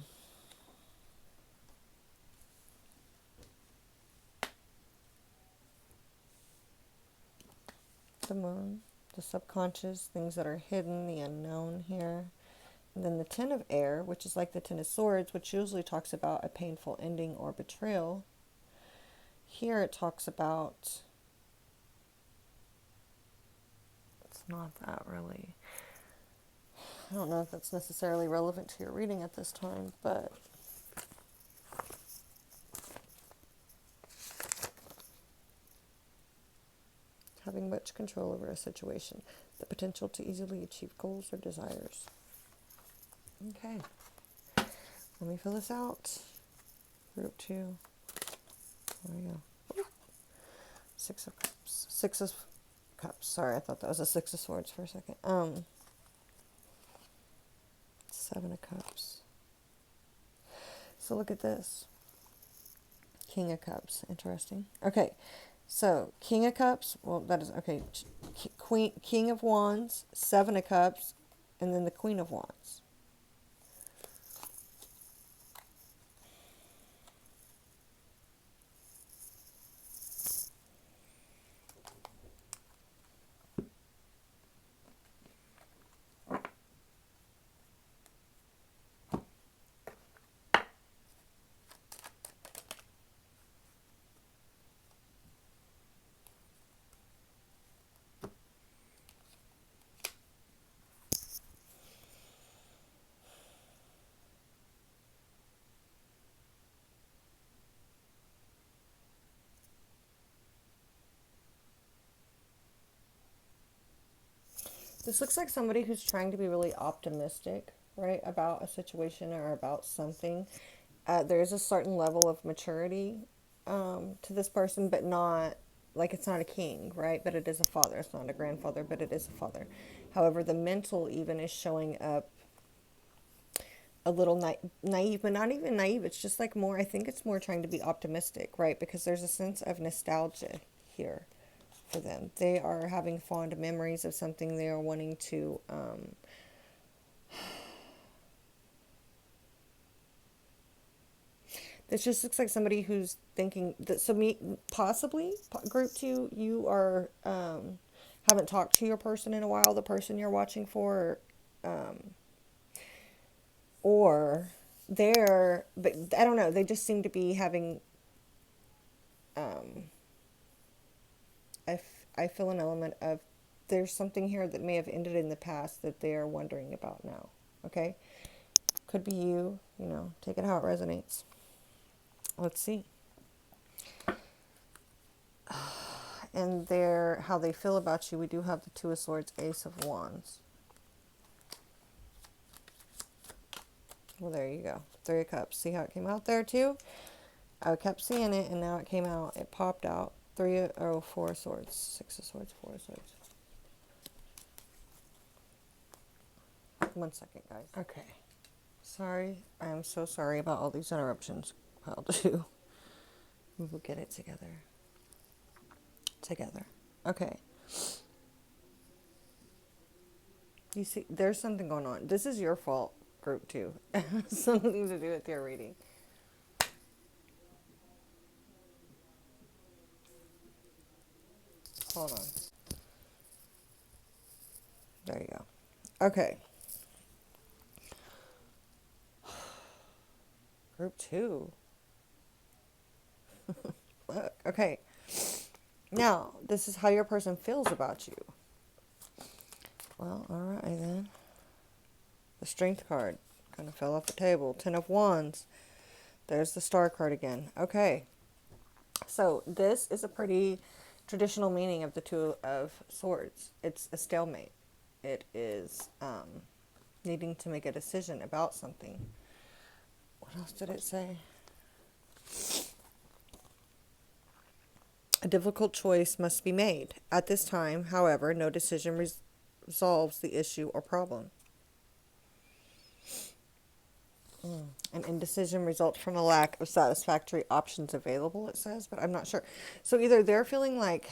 moon, the subconscious, things that are hidden, the unknown here. And then the Ten of Air, which is like the Ten of Swords, which usually talks about a painful ending or betrayal. Here it talks about, it's not that really. I don't know if that's necessarily relevant to your reading at this time, but having much control over a situation, the potential to easily achieve goals or desires. Okay, let me fill this out. Group 2. There we go. Six of Cups. Six of Cups. Sorry, I thought that was a Six of Swords for a second. Seven of Cups. So look at this. King of Cups. Interesting. Okay, so King of Cups. Well, that is okay. King of Wands, Seven of Cups, and then the Queen of Wands. This looks like somebody who's trying to be really optimistic, right, about a situation or about something. There is a certain level of maturity to this person, but not like it's not a king, right? But it is a father. It's not a grandfather, but it is a father. However, the mental even is showing up a little naive, but not even naive. It's just like more, I think it's more trying to be optimistic, right? Because there's a sense of nostalgia here for them. They are having fond memories of something they are wanting to this just looks like somebody who's thinking that, so me possibly group 2, you are haven't talked to your person in a while, the person you're watching for, or they're, but I don't know, they just seem to be having I feel an element of there's something here that may have ended in the past that they are wondering about now. Okay, could be you, you know, take it how it resonates. Let's see. And their how they feel about you, we do have the Two of Swords, Ace of Wands. Well, there you go. Three of Cups. See how it came out there too? I kept seeing it, and now it came out. It popped out. Four of Swords. Six of Swords, Four of Swords. 1 second, guys. Okay. Sorry. I am so sorry about all these interruptions. pile too. We'll get it together. Together. Okay. You see, there's something going on. This is your fault, group 2. Something to do with your reading. Hold on. There you go. Okay. Group 2. Look. Okay. Now, this is how your person feels about you. Well, alright then. The Strength card kind of fell off the table. 10 of Wands. There's the Star card again. Okay. So, this is a pretty traditional meaning of the Two of Swords. It's a stalemate. It is needing to make a decision about something. What else did it say? A difficult choice must be made. At this time, however, no decision resolves the issue or problem. An indecision results from a lack of satisfactory options available, it says, but I'm not sure. So either they're feeling like,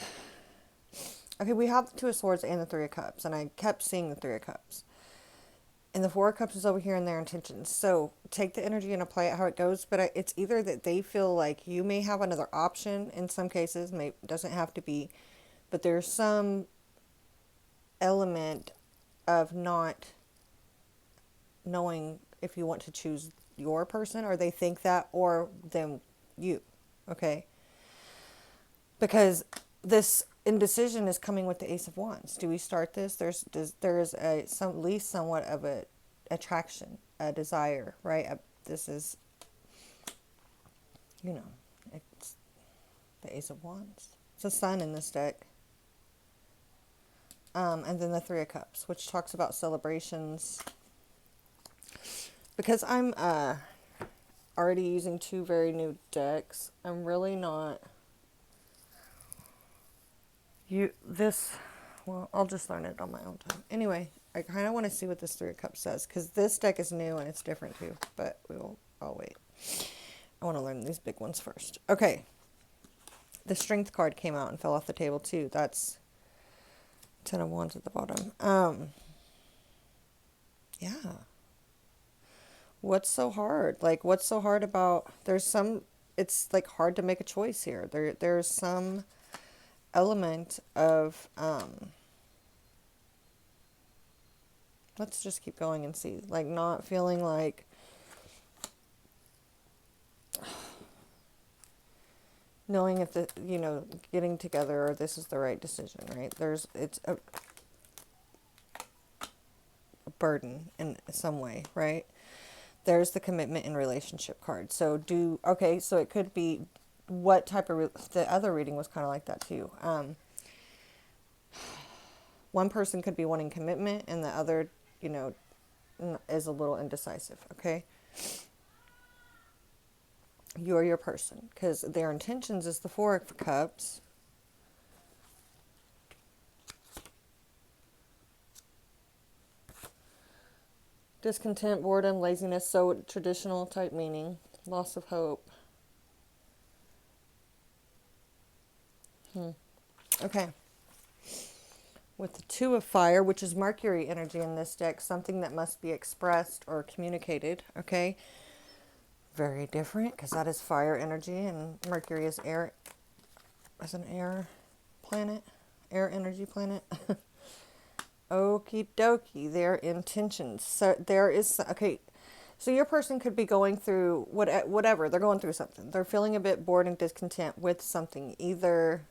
okay, we have the Two of Swords and the Three of Cups, and I kept seeing the Three of Cups. And the Four of Cups is over here in their intentions. So take the energy and apply it how it goes, but it's either that they feel like you may have another option in some cases, doesn't have to be, but there's some element of not knowing if you want to choose your person, or they think that, or them, you, okay? Because this indecision is coming with the Ace of Wands. Do we start this? There's at least somewhat of a attraction, a desire, right? This is, it's the Ace of Wands. It's a Sun in this deck. And then the Three of Cups, which talks about celebrations. Because I'm already using 2 very new decks, I'm really not... Well, I'll just learn it on my own time. Anyway, I kind of want to see what this Three of Cups says, because this deck is new and it's different too, but I'll wait. I want to learn these big ones first. Okay. The Strength card came out and fell off the table too. That's 10 of Wands at the bottom. Yeah. What's so hard? Like, what's so hard about... It's like hard to make a choice here. There's some element of... let's just keep going and see. Like, not feeling like... knowing if getting together, or this is the right decision, right? It's a burden in some way, right? There's the commitment and relationship card. So so it could be what type of... the other reading was kind of like that too. One person could be wanting commitment, and the other, is a little indecisive, okay? You're your person, because their intentions is the Four of Cups. Discontent, boredom, laziness, so traditional type meaning. Loss of hope. Okay. With the Two of Fire, which is Mercury energy in this deck, something that must be expressed or communicated, okay? Very different, because that is fire energy, and Mercury is air, as an air planet, air energy planet. Okie dokie, their intentions. So there is, okay, so your person could be going through whatever. They're going through something. They're feeling a bit bored and discontent with something. Either,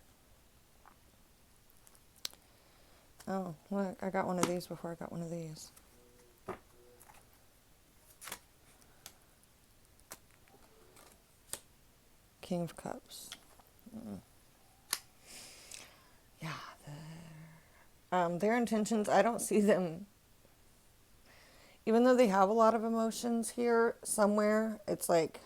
oh, look, I got one of these before I got one of these. King of Cups. Yeah, their intentions, I don't see them, even though they have a lot of emotions here somewhere, it's like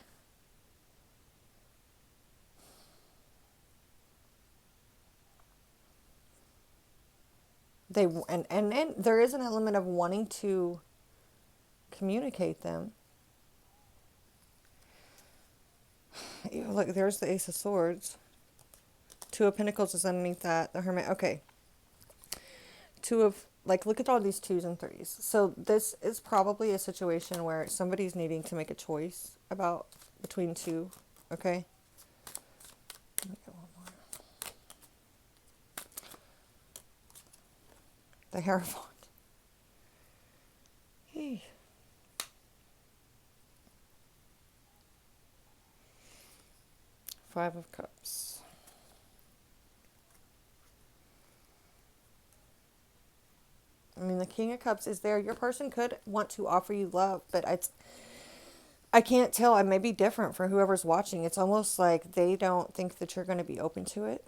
and there is an element of wanting to communicate them. Look, there's the Ace of Swords. Two of Pentacles is underneath that. The Hermit. Okay. Two of, like, look at all these twos and threes. So this is probably a situation where somebody's needing to make a choice about between two. Okay. Let me get one more. The Hierophant. Hey. Five of Cups. I mean, the King of Cups is there. Your person could want to offer you love, but I can't tell. I may be different for whoever's watching. It's almost like they don't think that you're going to be open to it.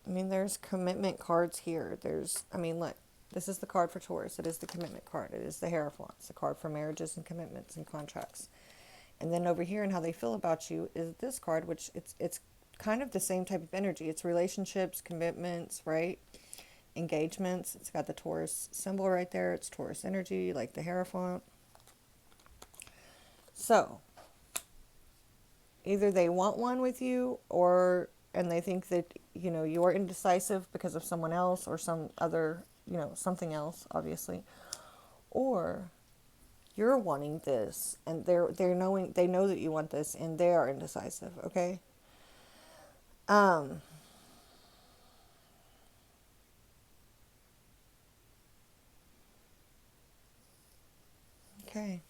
I mean, there's commitment cards here. I mean, look, this is the card for Taurus. It is the commitment card. It is the Hierophant. It's the card for marriages and commitments and contracts. And then over here and how they feel about you is this card, which it's kind of the same type of energy. It's relationships, commitments, right? Engagements. It's got the Taurus symbol right there. It's Taurus energy, like the Hierophant. So, either they want one with you, and they think that, you're indecisive because of someone else or some other, something else, obviously. Or you're wanting this, and they know that you want this, and they are indecisive, okay? Okay.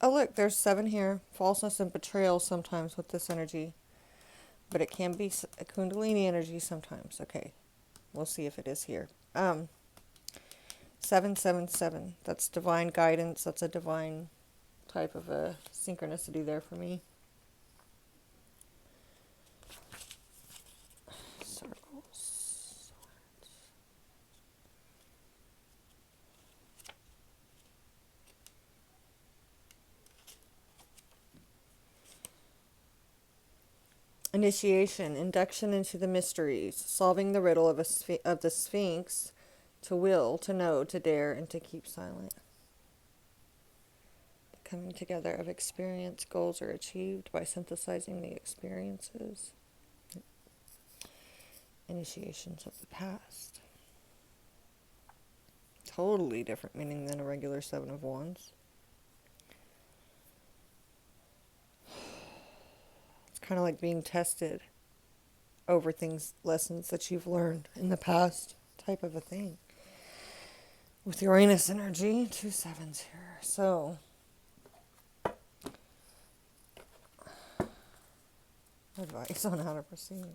Oh, look, there's 7 here. Falseness and betrayal sometimes with this energy. But it can be a Kundalini energy sometimes. Okay. We'll see if it is here. 777. That's divine guidance. That's a divine type of a synchronicity there for me. Circles. Initiation, induction into the mysteries, solving the riddle of the Sphinx, to will, to know, to dare, and to keep silent. The coming together of experience goals are achieved by synthesizing the experiences. Initiations of the past. Totally different meaning than a regular 7 of Wands. Kind of like being tested over lessons that you've learned in the past, type of a thing. With Uranus energy, 2 7s here. So, advice on how to proceed.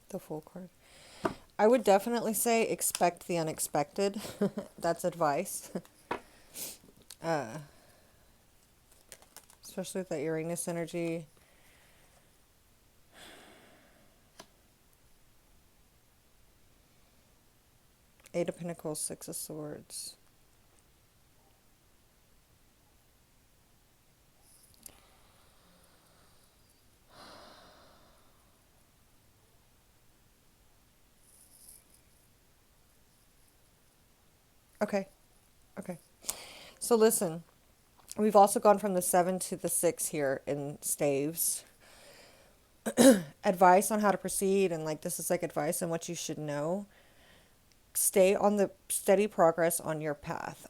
The Fool card. I would definitely say expect the unexpected. That's advice. Especially with that Uranus energy. Eight of Pentacles, 6 of Swords. Okay. So listen, we've also gone from the 7 to the 6 here in staves. Advice on how to proceed, and like this is like advice on what you should know. Stay on the steady progress on your path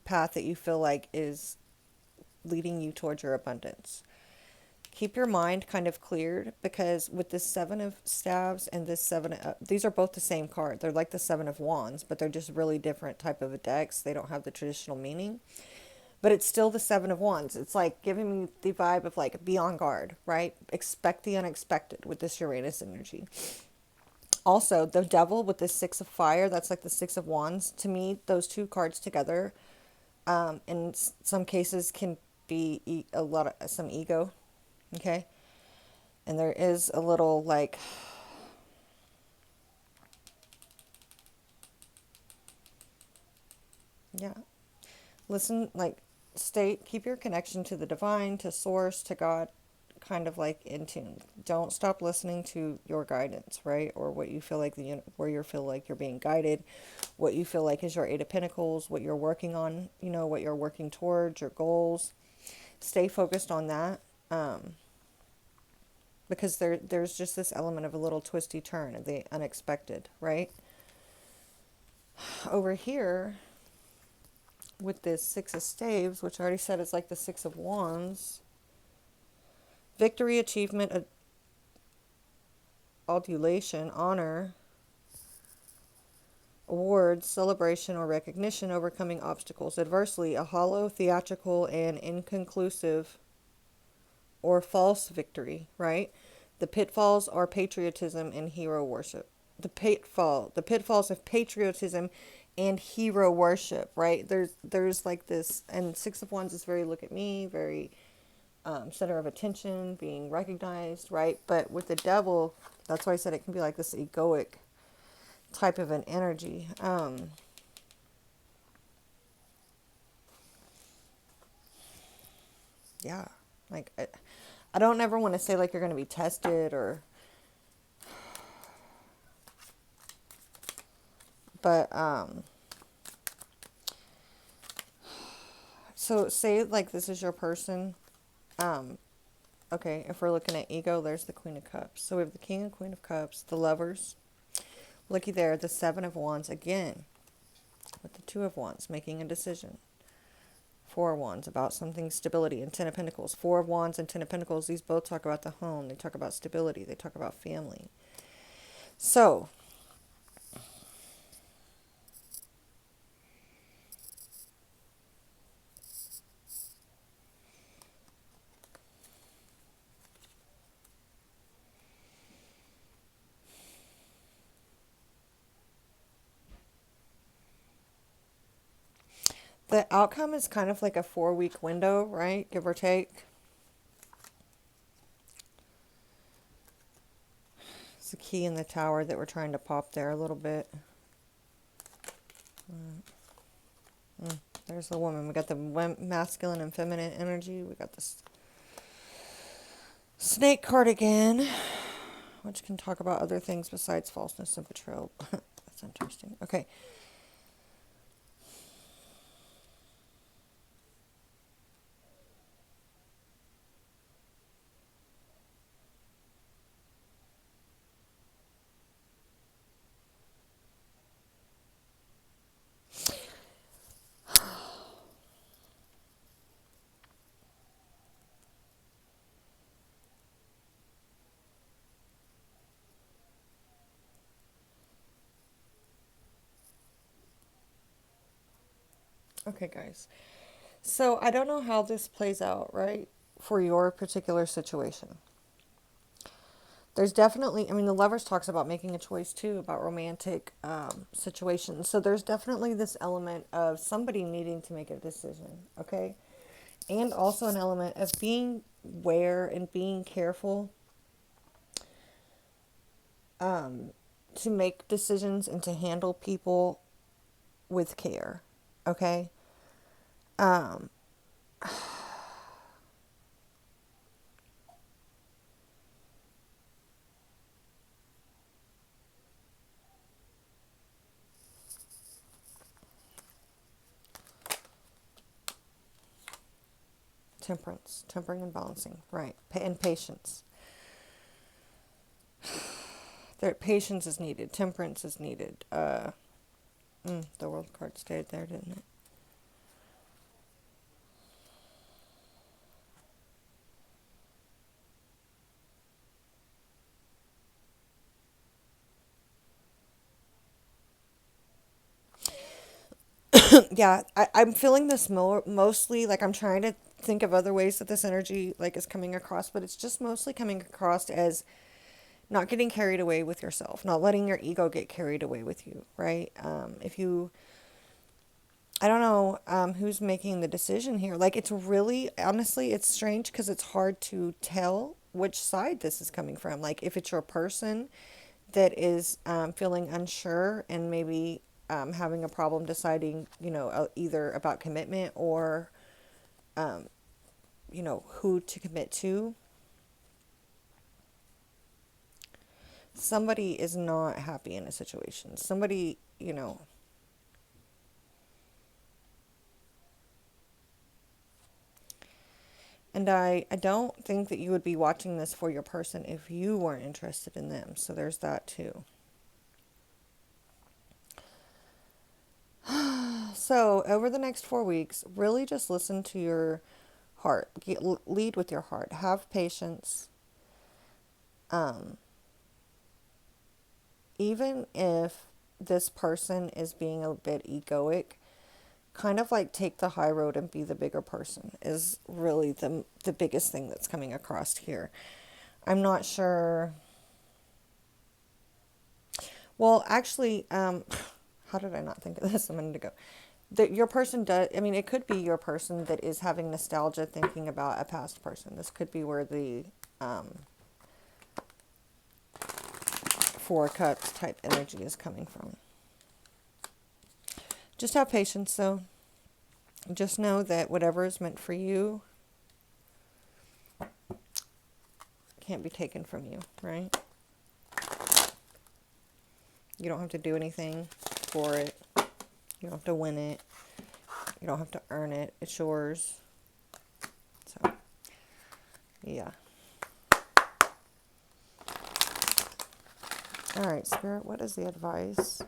that you feel like is leading you towards your abundance. Keep your mind kind of cleared, because with this 7 of Staves and this 7 of, these are both the same card. They're like the 7 of Wands, but they're just really different type of a decks. They don't have the traditional meaning, but it's still the 7 of Wands. It's like giving me the vibe of like be on guard, right? Expect the unexpected with this Uranus energy. Also, the Devil with this 6 of Fire, that's like the 6 of Wands. To me, those two cards together In some cases can be a lot of some ego, okay? And there is a little like, yeah, listen, like, keep your connection to the divine, to source, to God, kind of like in tune. Don't stop listening to your guidance, right? Or what you feel like where you feel like you're being guided, what you feel like is your Eight of Pentacles, what you're working on, what you're working towards, your goals. Stay focused on that. Because there's just this element of a little twisty turn of the unexpected, right? Over here, with this Six of Staves, which I already said is like the Six of Wands, victory, achievement, adulation, honor, awards, celebration, or recognition, overcoming obstacles. Adversely, a hollow, theatrical, and inconclusive or false victory, right? The pitfalls are patriotism and hero worship. The pitfalls of patriotism and hero worship, right? There's like this, and Six of Wands is very look at me, very center of attention, being recognized, right? But with the devil, that's why I said it can be like this egoic type of an energy. Yeah, like I don't ever want to say like you're going to be tested or, but so say like this is your person. Okay, if we're looking at ego, there's the Queen of Cups. So we have the King and Queen of Cups, the Lovers. Looky there, the Seven of Wands again, with the Two of Wands, making a decision. Four of Wands, about something stability, and Ten of Pentacles. Four of Wands and Ten of Pentacles, these both talk about the home. They talk about stability. They talk about family. So, the outcome is kind of like a 4-week window, right? Give or take. It's the key in the tower that we're trying to pop there a little bit. There's the woman. We got the masculine and feminine energy. We got this snake card again, which can talk about other things besides falseness and betrayal. That's interesting. Okay. Okay, guys. So I don't know how this plays out, right, for your particular situation. There's definitely, I mean, the Lovers talks about making a choice too, about romantic situations. So there's definitely this element of somebody needing to make a decision, okay? And also an element of being aware and being careful to make decisions and to handle people with care, okay? Temperance, tempering and balancing, right? And patience. There, patience is needed. Temperance is needed. The World card stayed there, didn't it? Yeah, I'm feeling this mostly like I'm trying to think of other ways that this energy like is coming across, but it's just mostly coming across as not getting carried away with yourself, not letting your ego get carried away with you, right? If you I don't know who's making the decision here. Like, it's really, honestly, it's strange because it's hard to tell which side this is coming from. Like, if it's your person that is feeling unsure and maybe having a problem deciding, either about commitment or, who to commit to. Somebody is not happy in a situation. Somebody, and I don't think that you would be watching this for your person if you weren't interested in them. So there's that too. So over the next 4 weeks, really just listen to your heart. Lead with your heart. Have patience. Um, Even if this person is being a bit egoic, kind of like take the high road and be the bigger person is really the biggest thing that's coming across here. I'm not sure. Well, actually, how did I not think of this a minute ago? That your person does, I mean, it could be your person that is having nostalgia thinking about a past person. This could be where the Four Cups type energy is coming from. Just have patience, though. Just know that whatever is meant for you can't be taken from you, right? You don't have to do anything for it. You don't have to win it. You don't have to earn it. It's yours. So, yeah. All right, Spirit, what is the advice?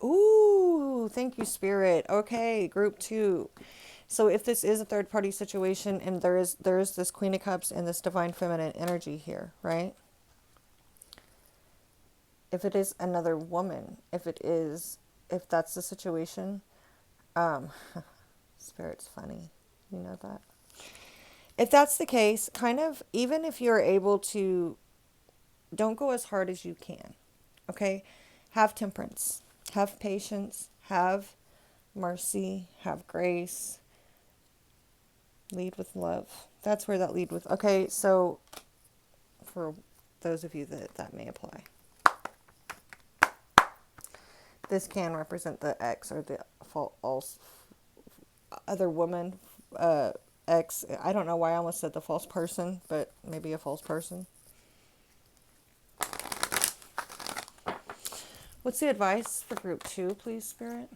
Ooh, thank you, Spirit. Okay, group 2. So if this is a third party situation and there is this Queen of Cups and this Divine Feminine energy here, right? If it is another woman, if that's the situation, um, Spirit's funny. You know that. If that's the case, kind of, even if you're able to, don't go as hard as you can. Okay? Have temperance, have patience, have mercy, have grace, lead with love. That's where that lead with. Okay, so for those of you that may apply, this can represent the ex or the false other woman, ex. I don't know why I almost said the false person, but maybe a false person. What's the advice for group 2, please, Spirit?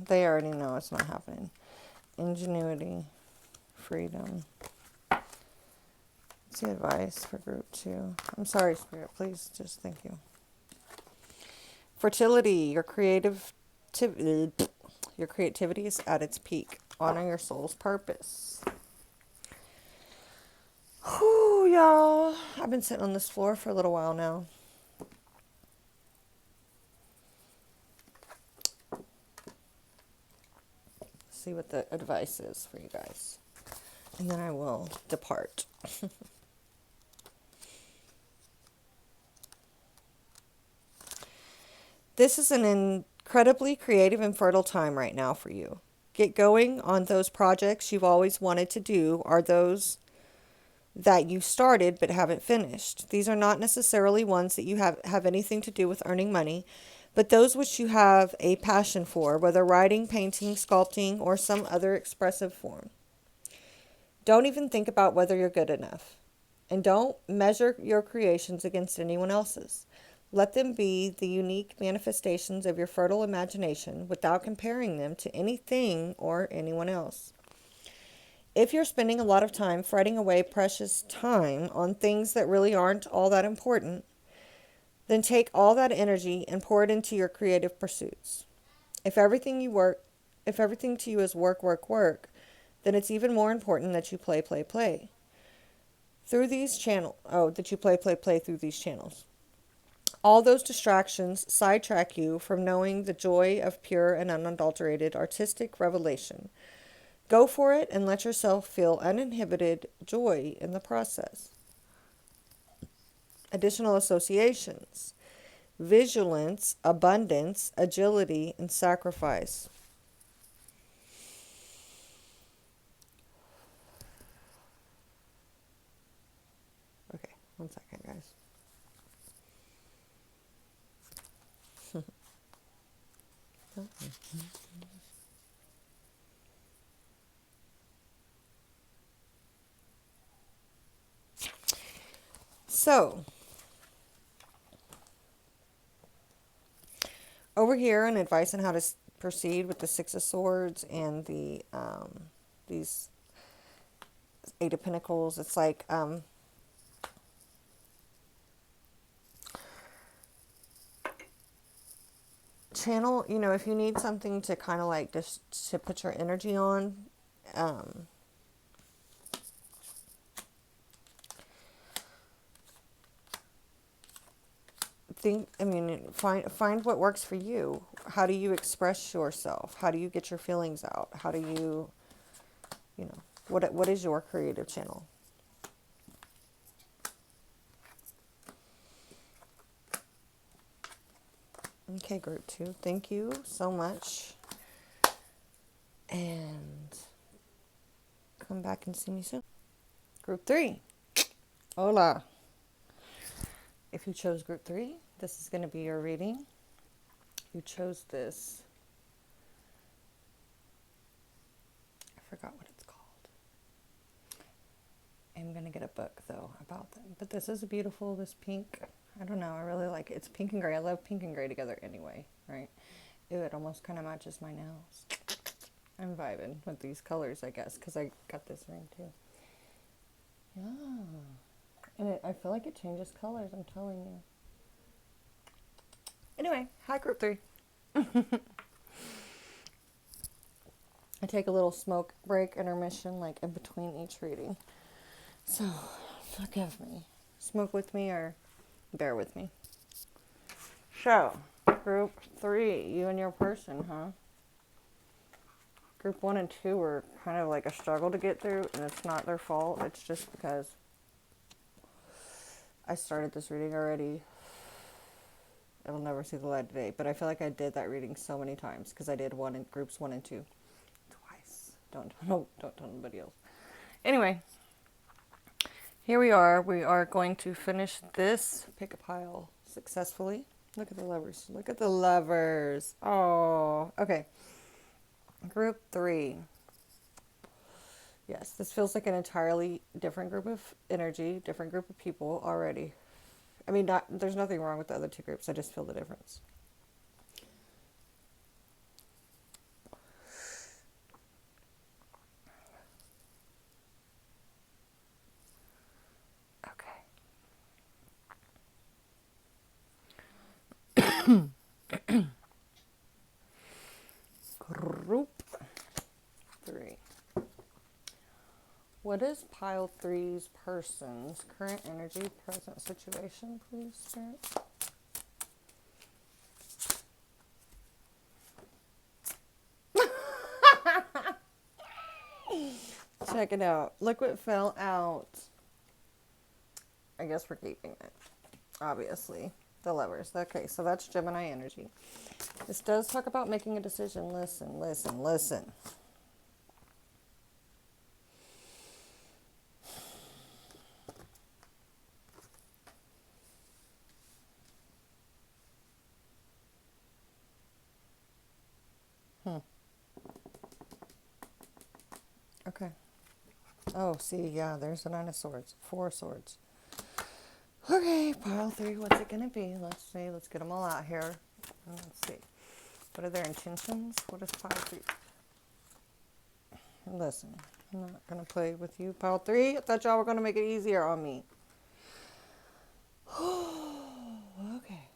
They already know it's not happening. Ingenuity, freedom. What's the advice for group 2? I'm sorry, Spirit. Please, just thank you. Fertility, your creativity is at its peak. Honor your soul's purpose. Whew, y'all. I've been sitting on this floor for a little while now. See what the advice is for you guys. And then I will depart. This is an incredibly creative and fertile time right now for you. Get going on those projects you've always wanted to do, or those that you started but haven't finished. These are not necessarily ones that you have anything to do with earning money, but those which you have a passion for, whether writing, painting, sculpting, or some other expressive form. Don't even think about whether you're good enough. And don't measure your creations against anyone else's. Let them be the unique manifestations of your fertile imagination without comparing them to anything or anyone else. If you're spending a lot of time fretting away precious time on things that really aren't all that important, then take all that energy and pour it into your creative pursuits. If everything to you is work, work, work, then it's even more important that you play, play, play. Through these channels, that you play, play, play through these channels. All those distractions sidetrack you from knowing the joy of pure and unadulterated artistic revelation. Go for it and let yourself feel uninhibited joy in the process. Additional associations: vigilance, abundance, agility, and sacrifice. Okay, one second, guys. So, over here, an advice on how to proceed with the Six of Swords and the these Eight of Pentacles. It's like channel. You know, if you need something to kind of like just to put your energy on. Find what works for you. How do you express yourself? How do you get your feelings out? How do you, what is your creative channel? Okay, group 2, thank you so much, and come back and see me soon. Group 3, hola. If you chose group 3, this is going to be your reading. You chose this. I forgot what it's called. I'm going to get a book, though, about them. But this is beautiful, this pink. I don't know, I really like it. It's pink and gray. I love pink and gray together anyway, right? Ew, it almost kind of matches my nails. I'm vibing with these colors, I guess, because I got this ring, too. Yeah. And I feel like it changes colors, I'm telling you. Anyway, hi, group 3. I take a little smoke break intermission, like in between each reading. So, forgive me. Smoke with me or bear with me. So, group 3, you and your person, huh? Group 1 and 2 were kind of like a struggle to get through, and it's not their fault. It's just because I started this reading already. It'll never see the light of day, but I feel like I did that reading so many times because I did one in groups 1 and 2 twice. Don't tell anybody else. Anyway, here we are. We are going to finish this pick a pile successfully. Look at the lovers. Look at the lovers. Oh, okay. Group 3. Yes, this feels like an entirely different group of energy, different group of people already. I mean, there's nothing wrong with the other 2 groups. I just feel the difference. Okay. Group 3. What is pile 3's person's current energy, present situation, please, Spirit? Check it out. Look what fell out. I guess we're keeping it. Obviously. The lovers. Okay, so that's Gemini energy. This does talk about making a decision. Listen, listen, listen. Okay. Oh, see, yeah, there's the 9 of Swords. 4 of Swords. Okay, pile 3, what's it going to be? Let's see. Let's get them all out here. Let's see. What are their intentions? What is pile 3? Listen, I'm not going to play with you, pile 3. I thought y'all were going to make it easier on me. Okay.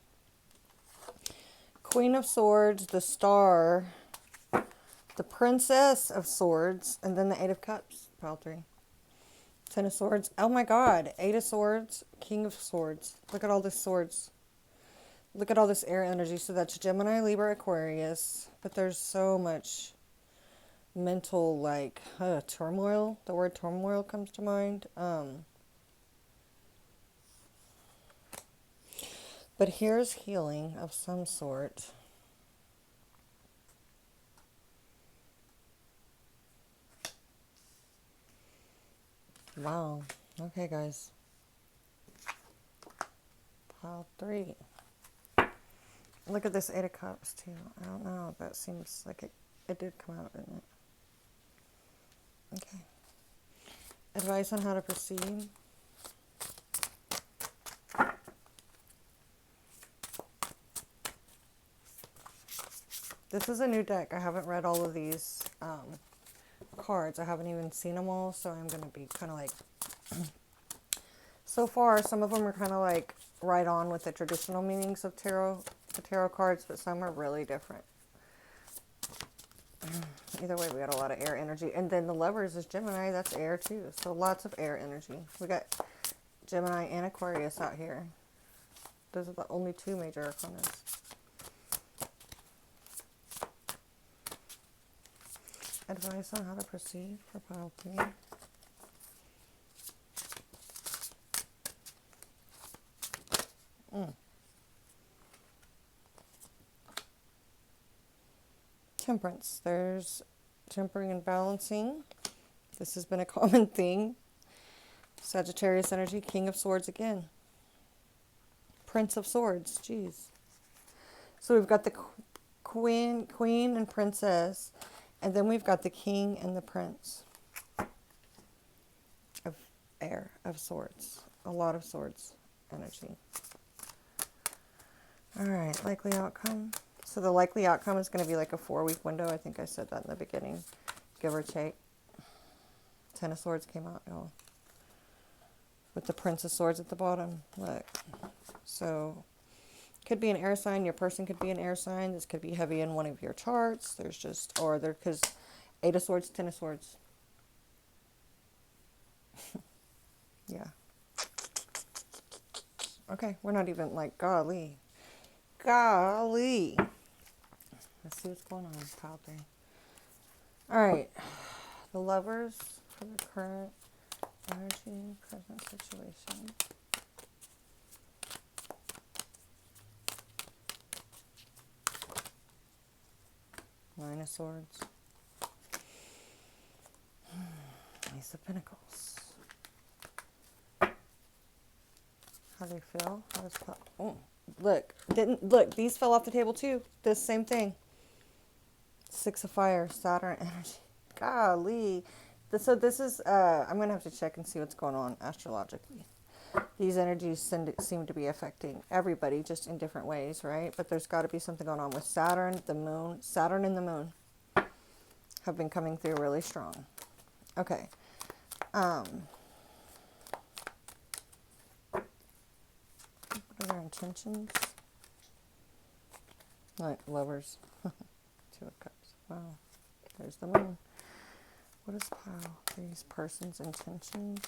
Queen of Swords, the Star, the Princess of Swords, and then the 8 of Cups, pile 3. 10 of Swords. Oh my God. 8 of Swords, King of Swords. Look at all this swords. Look at all this air energy. So that's Gemini, Libra, Aquarius. But there's so much mental like turmoil. The word turmoil comes to mind. But here's healing of some sort. Wow. Okay, guys. Pile 3. Look at this 8 of Cups, too. I don't know. That seems like it did come out, didn't it? Okay. Advice on how to proceed. This is a new deck. I haven't read all of these cards. I haven't even seen them all, so I'm going to be kind of like... So far, some of them are kind of like right on with the traditional meanings of the tarot cards, but some are really different. Either way, we got a lot of air energy. And then the Lovers is Gemini. That's air, too. So lots of air energy. We got Gemini and Aquarius out here. Those are the only 2 major arcanas. Advice on how to proceed for pile 3. Temperance. There's tempering and balancing. This has been a common thing. Sagittarius energy, King of Swords again. Prince of Swords. Jeez. So we've got the queen and princess, and then we've got the king and the prince of air, of swords. A lot of swords energy. All right, likely outcome. So the likely outcome is going to be like a 4-week window. I think I said that in the beginning, give or take. 10 of Swords came out, y'all. With the Prince of Swords at the bottom. Look. So, could be an air sign. Your person could be an air sign. This could be heavy in one of your charts. There's just, or there, because 8 of Swords, 10 of Swords. Yeah. Okay, we're not even like, golly. Golly. Let's see what's going on, pile 3. All right. The Lovers for the current energy, present situation. Nine of Swords. Ace of Pentacles. How do they feel? How does look, these fell off the table too. This same thing. 6 of Fire, Saturn energy. Golly. So this is, I'm going to have to check and see what's going on astrologically. These energies seem to be affecting everybody just in different ways, right? But there's got to be something going on with Saturn, the moon. Saturn and the moon have been coming through really strong. Okay. What are their intentions? Like Lovers. 2 of Cups. Wow. There's the moon. What is pile 3's person's intentions?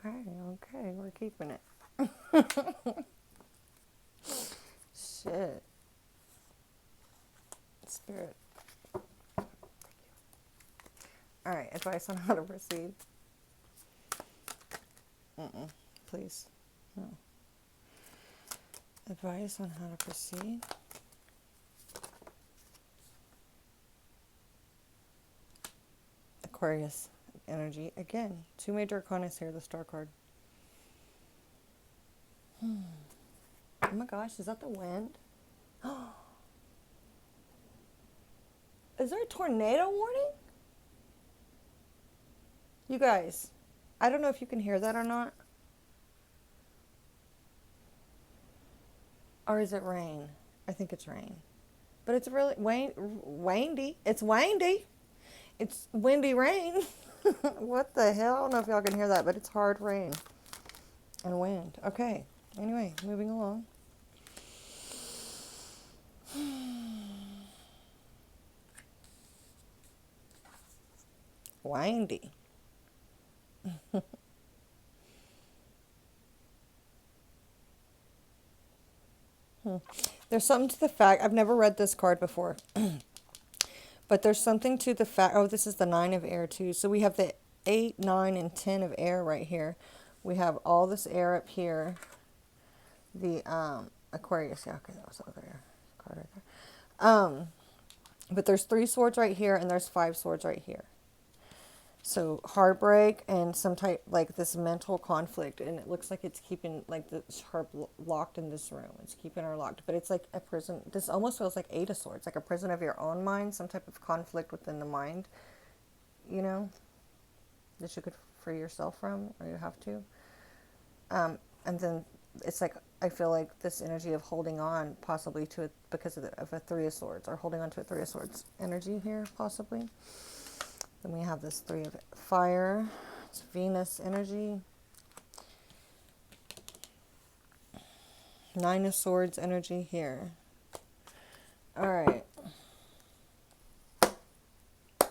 Okay, we're keeping it. Shit. Spirit. All right, advice on how to proceed. Please. No. Advice on how to proceed. Aquarius energy. Again, 2 major arcana here, the Star card. Oh my gosh, is that the wind? Is there a tornado warning? You guys, I don't know if you can hear that or not. Or is it rain? I think it's rain. But it's really windy. It's windy. It's windy rain. What the hell? I don't know if y'all can hear that, but it's hard rain and wind. Okay. Anyway, moving along. Windy. There's something to the fact, I've never read this card before, but there's something to the fact, oh, this is the 9 of air too. So we have the 8, 9, and 10 of air right here. We have all this air up here. The Aquarius, yeah, okay, that was the other air card right there. But there's 3 swords right here, and there's 5 swords right here. So heartbreak and some type like this mental conflict, and it looks like it's keeping like her locked in this room. It's keeping her locked, but it's like a prison. This almost feels like 8 of Swords, like a prison of your own mind, some type of conflict within the mind, you know, that you could free yourself from, or you have to. And then it's like I feel like this energy of holding on, possibly to it because of a 3 of Swords, or holding on to a 3 of Swords energy here, possibly. Then we have this 3 of fire. It's Venus energy. 9 of Swords energy here. All right.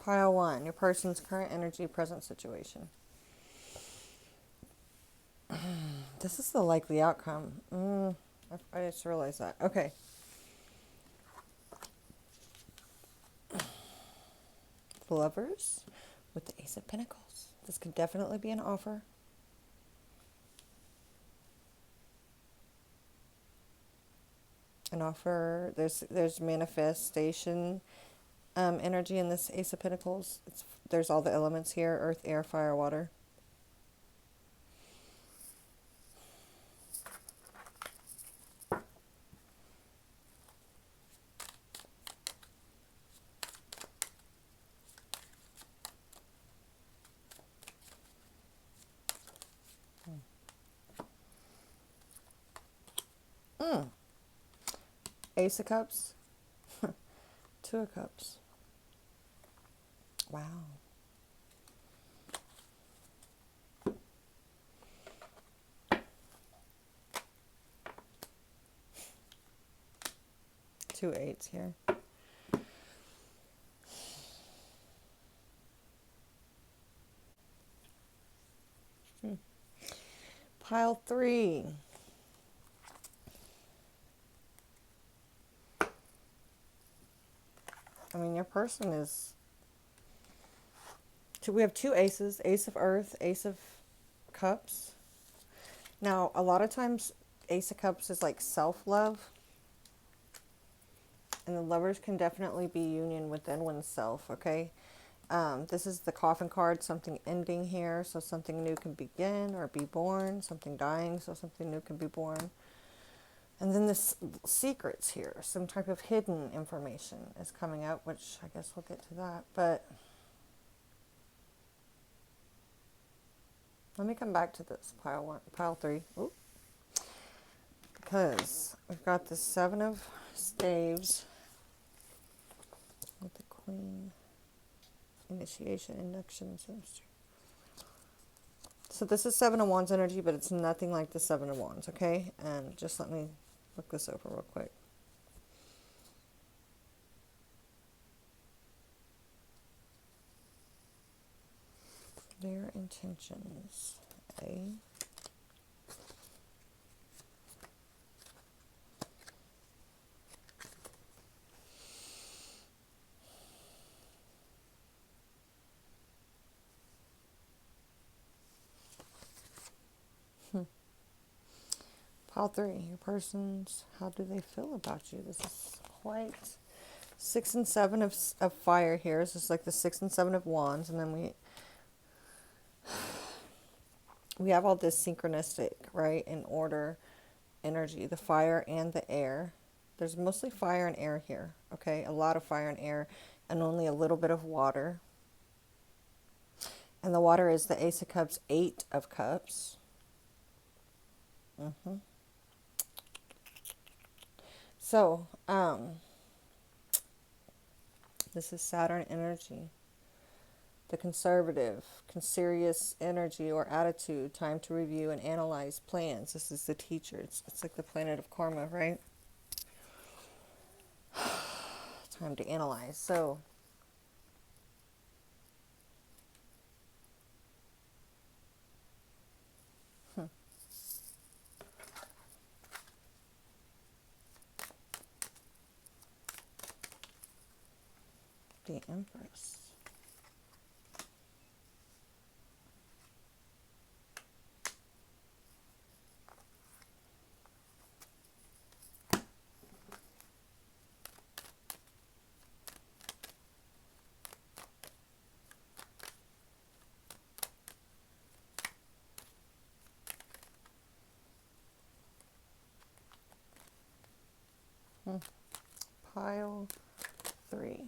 Pile 1. Your person's current energy, present situation. This is the likely outcome. I just realized that. Okay. The Lovers with the Ace of Pentacles. This could definitely be an offer. An offer. There's manifestation energy in this Ace of Pentacles. There's all the elements here: earth, air, fire, water. Ace of Cups. 2 of Cups. Wow. Two 8s here. Pile 3. I mean, your person is... We have 2 aces. Ace of Earth, Ace of Cups. Now, a lot of times, Ace of Cups is like self-love. And the Lovers can definitely be union within oneself, okay? This is the Coffin card, something ending here, so something new can begin or be born. Something dying, so something new can be born. And then this secrets here, some type of hidden information is coming out, which I guess we'll get to that. But let me come back to this pile 3. Ooh. Because we've got the 7 of Staves with the Queen. Initiation, induction, semester. So this is 7 of Wands energy, but it's nothing like the 7 of Wands, okay? And just let me look this over real quick. Their intentions, A. Pile 3, your persons, how do they feel about you? This is quite 6 and 7 of fire here. This is like the 6 and 7 of Wands, and then we have all this synchronistic, right, in order energy, the fire and the air. There's mostly fire and air here, okay? A lot of fire and air, and only a little bit of water. And the water is the Ace of Cups, 8 of Cups. So, this is Saturn energy. The conservative, serious energy or attitude, time to review and analyze plans. This is the teacher. It's like the planet of karma, right? Time to analyze. So, the Empress. Pile 3.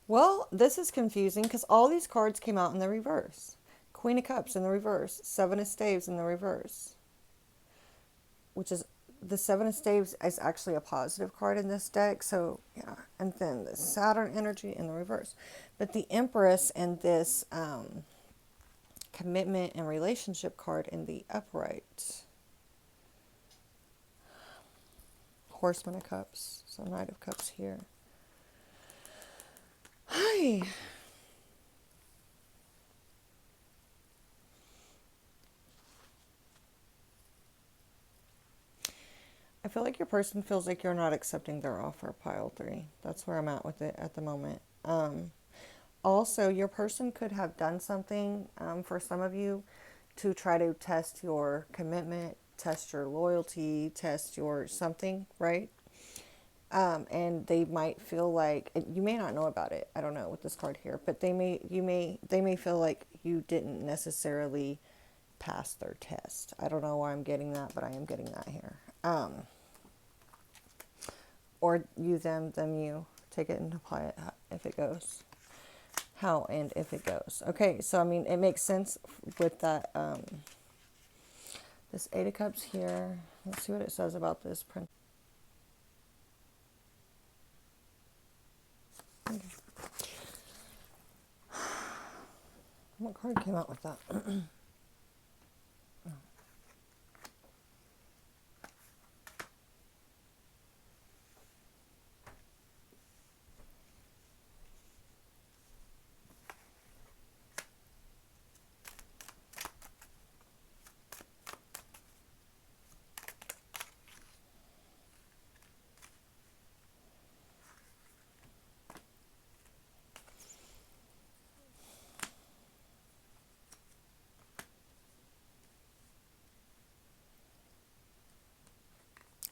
Well, this is confusing because all these cards came out in the reverse. Queen of Cups in the reverse. Seven of Staves in the reverse. Which is, the Seven of Staves is actually a positive card in this deck. So, yeah. And then the Saturn energy in the reverse. But the Empress and this commitment and relationship card in the upright. Horseman of Cups. So Knight of Cups here. Hi. I feel like your person feels like you're not accepting their offer, pile 3. That's where I'm at with it at the moment. Also, your person could have done something for some of you to try to test your commitment, test your loyalty, test your something, right? And they might feel like you may not know about it. I don't know with this card here, but they may feel like you didn't necessarily pass their test. I don't know why I'm getting that, but I am getting that here. Or you, them, you. Take it and apply it if it goes. How and if it goes. Okay, so I mean, it makes sense with that. This Eight of Cups here. Let's see what it says about this print. Okay. What card came out with that?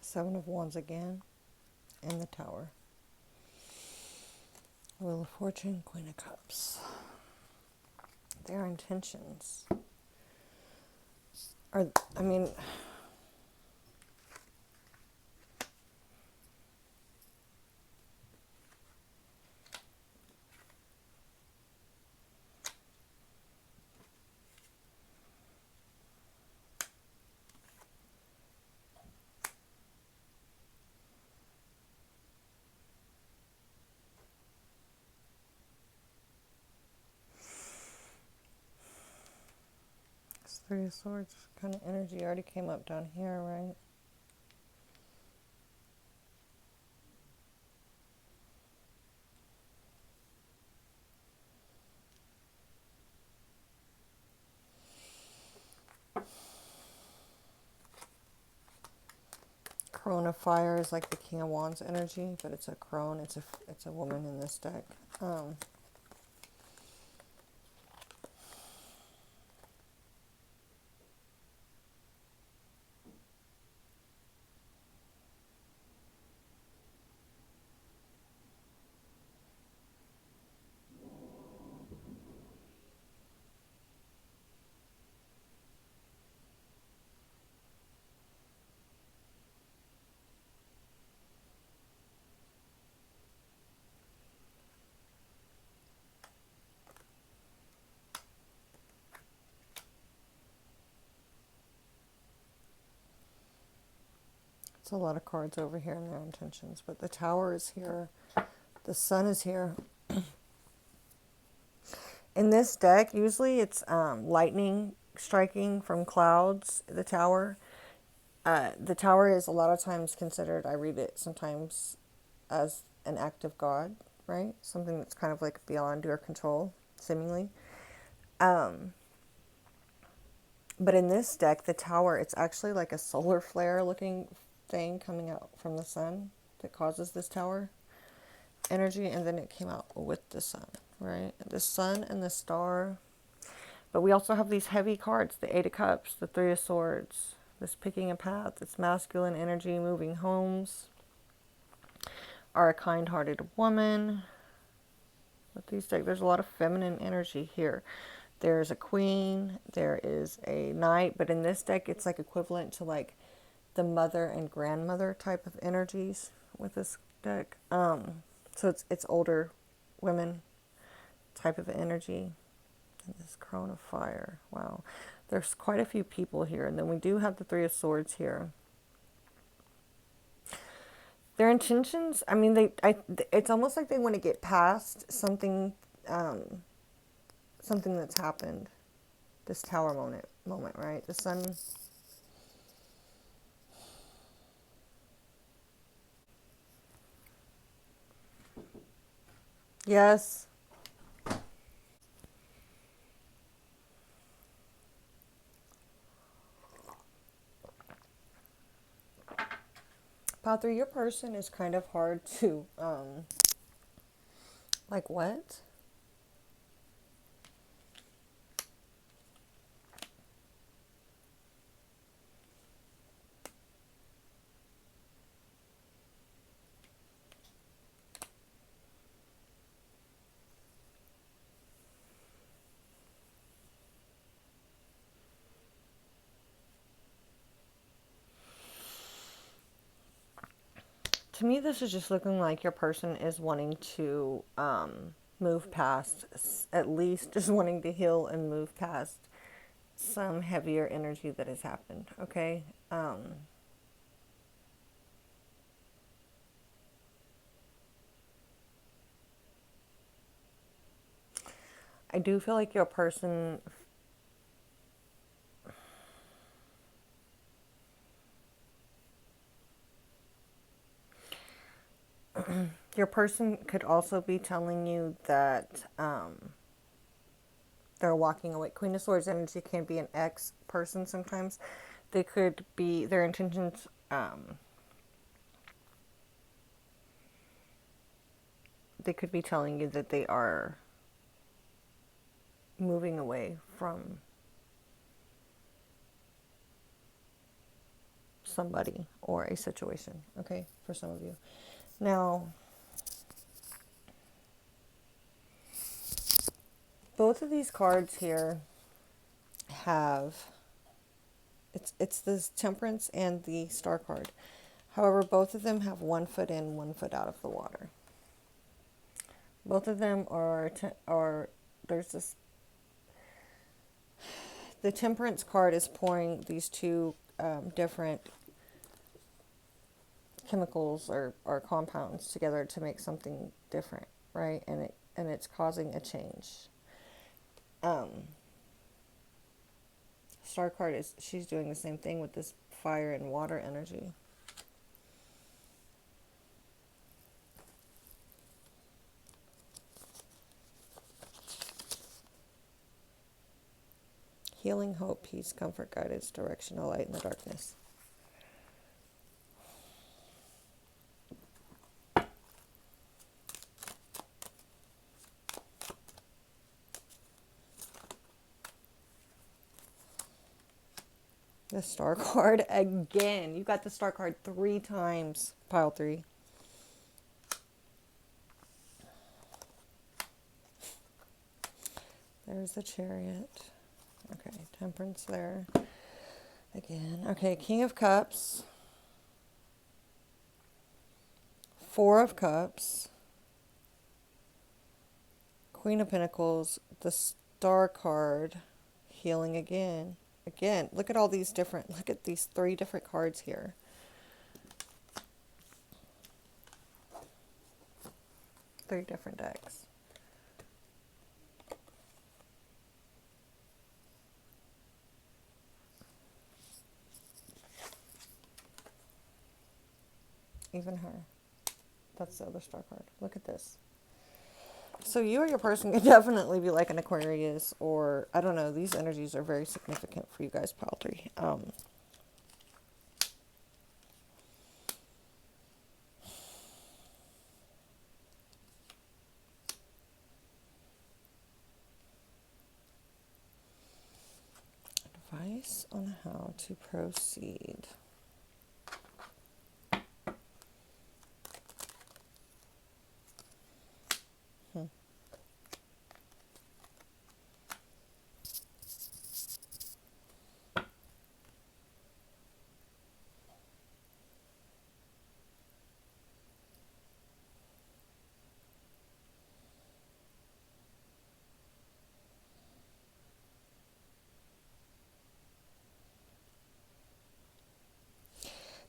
Seven of Wands again, and the Tower. Wheel of Fortune, Queen of Cups. Their intentions are, I mean, this Three of Swords kind of energy already came up down here, right? Crone of Fire is like the King of Wands energy, but it's a crone. It's a woman in this deck. It's a lot of cards over here in their intentions, but the Tower is here. The Sun is here. In this deck, usually it's lightning striking from clouds, the Tower. The Tower is a lot of times considered, I read it sometimes as an act of God, right? Something that's kind of like beyond your control, seemingly. But in this deck, the Tower, it's actually like a solar flare looking thing coming out from the sun. that causes this tower energy, and then it came out with the sun, right? The sun and the star. But we also have these heavy cards, the Eight of Cups, the Three of Swords, this picking a path, this masculine energy, moving homes, are a kind-hearted woman. With these decks, there's a lot of feminine energy here. There's a queen, there is a knight, but in this deck, it's like equivalent to like the mother and grandmother type of energies with this deck. So it's older women type of energy. And this Crown of Fire. Wow. There's quite a few people here. And then we do have the Three of Swords here. Their intentions, I mean, it's almost like they want to get past something, something that's happened. This tower moment, right? The sun. Yes. Pile 3, your person is kind of hard to, like what? To me, this is just looking like your person is wanting to move past, at least just wanting to heal and move past some heavier energy that has happened, okay? I do feel like your person could also be telling you that they're walking away. Queen of Swords energy can be an ex person sometimes. They could be, their intentions, they could be telling you that they are moving away from somebody or a situation, okay, for some of you. Now, both of these cards here have, it's this Temperance and the Star card. However, both of them have 1 foot in, 1 foot out of the water. Both of them are there's this, the Temperance card is pouring these two different chemicals or compounds together to make something different, right? And it's causing a change. Star card is, she's doing the same thing with this fire and water energy. Healing, hope, peace, comfort, guidance, directional light in the darkness. The Star card again. You got the Star card 3 times, pile 3. There's the Chariot. Okay, Temperance there. Again. Okay, King of Cups. 4 of Cups. Queen of Pentacles. The Star card. Healing again. Again, look at all these different, look at these 3 different cards here. Three different decks. Even her. That's the other Star card. Look at this. So you or your person could definitely be like an Aquarius, or I don't know. These energies are very significant for you guys, pile 3. advice on how to proceed.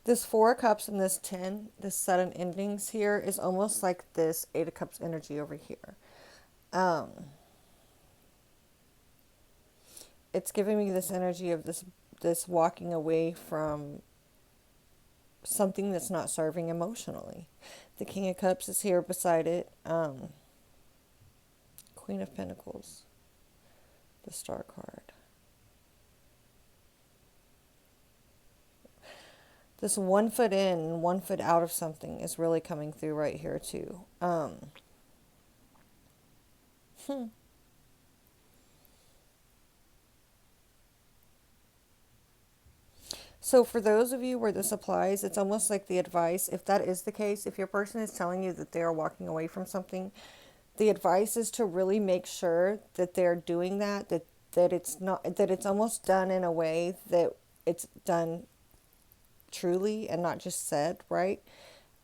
This Four of Cups and this 10, this sudden endings here is almost like this Eight of Cups energy over here. It's giving me this energy of this walking away from something that's not serving emotionally. The King of Cups is here beside it. Queen of Pentacles. The Star card. This 1 foot in, 1 foot out of something is really coming through right here too. So for those of you where this applies, it's almost like the advice, if that is the case, if your person is telling you that they are walking away from something, the advice is to really make sure that they're doing that, that it's not, that it's almost done in a way that it's done truly and not just said, right?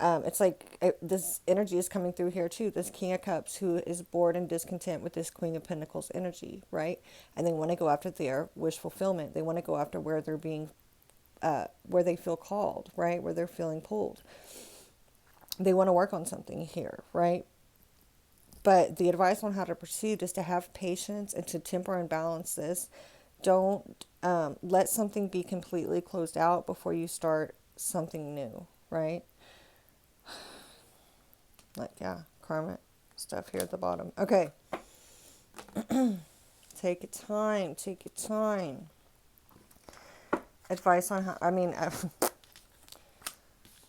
It's like this energy is coming through here too. This King of Cups who is bored and discontent with this Queen of Pentacles energy, right? And they want to go after their wish fulfillment. They want to go after where they're being, where they feel called, right? Where they're feeling pulled. They want to work on something here, right? But the advice on how to proceed is to have patience and to temper and balance this. Don't let something be completely closed out before you start something new, right? Like, yeah, karmic stuff here at the bottom. Okay. Take your time. Take your time. Advice on how,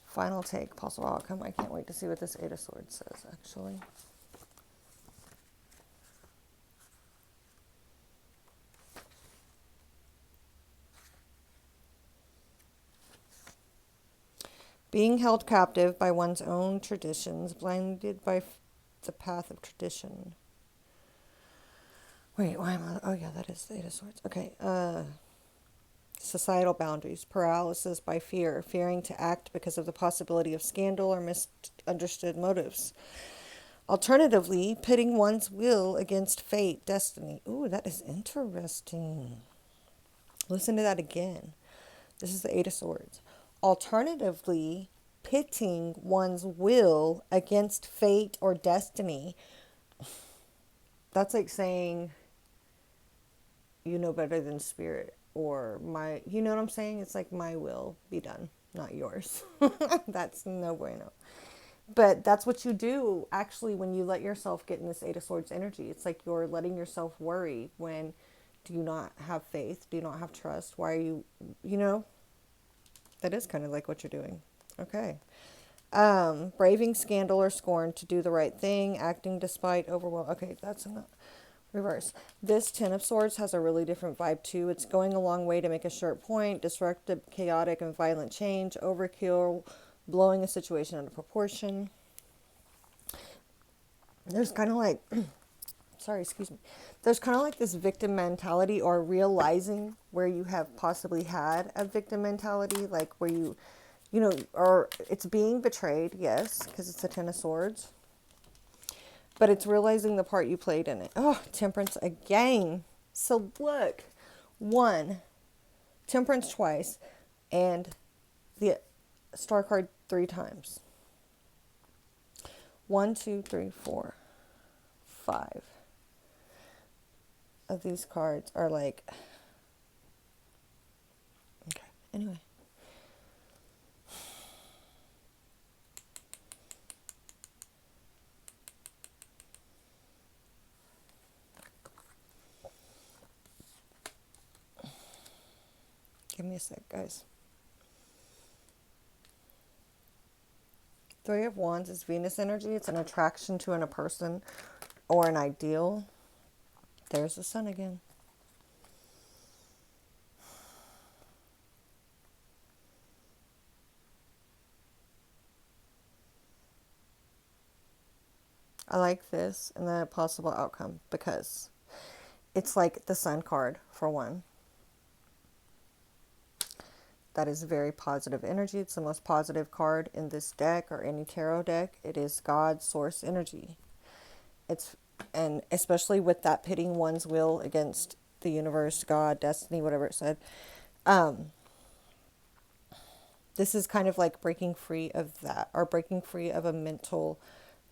final take, possible outcome. I can't wait to see what this Eight of Swords says, actually. Being held captive by one's own traditions, blinded by the path of tradition. Wait, why am I? Oh, yeah, that is the Eight of Swords. Okay. Societal boundaries, paralysis by fear, fearing to act because of the possibility of scandal or misunderstood motives. Alternatively, pitting one's will against fate, destiny. Ooh, that is interesting. Listen to that again. This is the Eight of Swords. Alternatively, pitting one's will against fate or destiny. That's like saying, you know better than spirit, or you know what I'm saying? It's like, my will be done, not yours. That's no bueno. But that's what you do, actually, when you let yourself get in this Eight of Swords energy. It's like you're letting yourself worry when do you not have faith? Do you not have trust? Why are you, that is kind of like what you're doing. Okay. Braving scandal or scorn to do the right thing, acting despite overwhelm. Okay, that's enough. Reverse. This Ten of Swords has a really different vibe too. It's going a long way to make a short point, disruptive, chaotic, and violent change, overkill, blowing a situation out of proportion. There's kind of like, sorry, excuse me. There's kind of like this victim mentality, or realizing where you have possibly had a victim mentality, like where or it's being betrayed, yes, because it's a Ten of Swords. But it's realizing the part you played in it. Oh, Temperance again. So look, 1, Temperance twice, and the Star card 3 times. 1, 2, 3, 4, 5 of these cards are like, okay, anyway. Give me a sec, guys. 3 of Wands is Venus energy. It's an attraction to a person or an ideal. There's the Sun again. I like this and the possible outcome because it's like the Sun card, for one. That is very positive energy. It's the most positive card in this deck or any tarot deck. It is God's source energy. It's, and especially with that pitting one's will against the universe, God, destiny, whatever it said. This is kind of like breaking free of that, or breaking free of a mental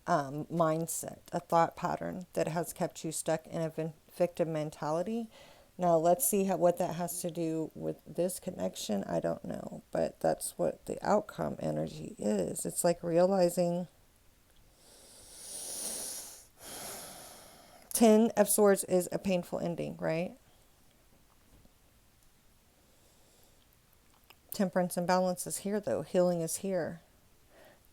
mindset, a thought pattern that has kept you stuck in a victim mentality. Now, let's see what that has to do with this connection. I don't know, but that's what the outcome energy is. It's like realizing 10 of Swords is a painful ending, right? Temperance and balance is here, though. Healing is here.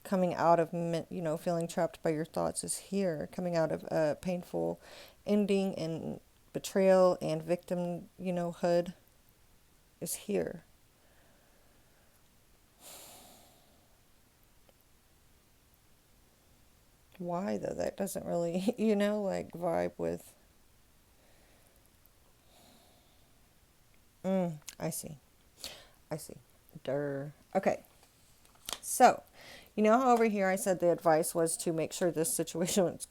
Coming out of, feeling trapped by your thoughts is here. Coming out of a painful ending and betrayal and victim, hood is here. Why, though? That doesn't really, vibe with. I see. I see. Okay. So, how over here I said the advice was to make sure this situation was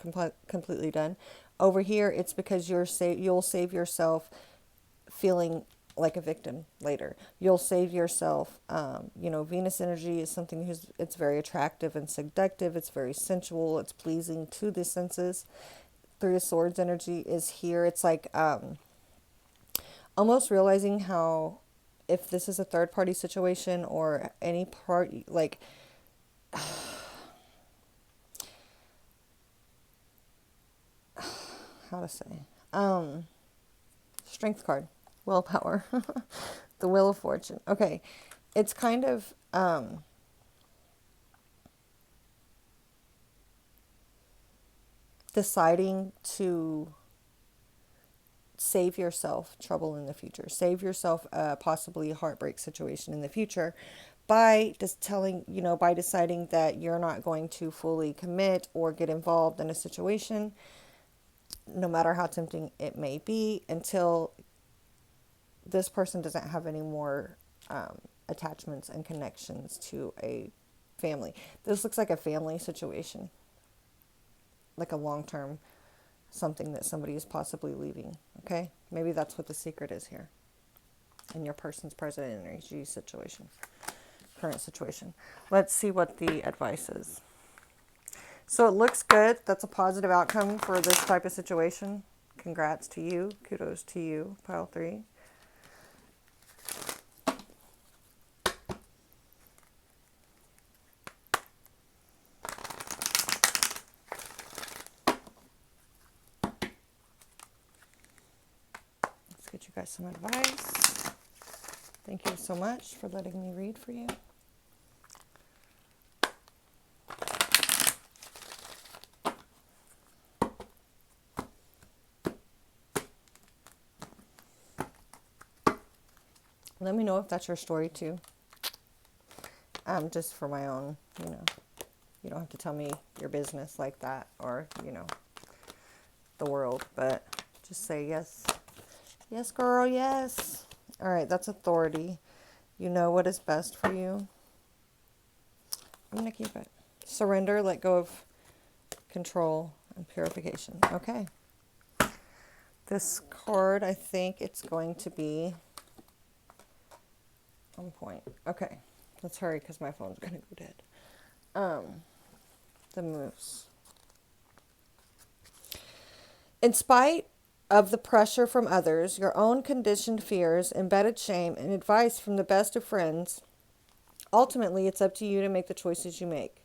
completely done. Over here, it's because you'll save yourself feeling like a victim later. You'll save yourself. Venus energy is something it's very attractive and seductive. It's very sensual. It's pleasing to the senses. Three of Swords energy is here. It's like almost realizing how, if this is a third party situation or any part, like how to say, strength card, willpower, the Wheel of Fortune. Okay, it's kind of deciding to save yourself trouble in the future, save yourself possibly a heartbreak situation in the future by just by deciding that you're not going to fully commit or get involved in a situation, no matter how tempting it may be, until this person doesn't have any more attachments and connections to a family. This looks like a family situation, like a long-term something that somebody is possibly leaving. Okay, maybe that's what the secret is here in your person's present energy situation, current situation. Let's see what the advice is. So it looks good. That's a positive outcome for this type of situation. Congrats to you. Kudos to you, pile 3. Let's get you guys some advice. Thank you so much for letting me read for you. Let me know if that's your story too. Just for my own, you don't have to tell me your business like that, or, the world, but just say yes. Yes, girl, yes. All right, that's authority. You know what is best for you. I'm going to keep it. Surrender, let go of control, and purification. Okay. This card, I think it's going to be on point. Okay. Let's hurry because my phone's going to go dead. The moves. In spite of the pressure from others, your own conditioned fears, embedded shame, and advice from the best of friends, ultimately it's up to you to make the choices you make.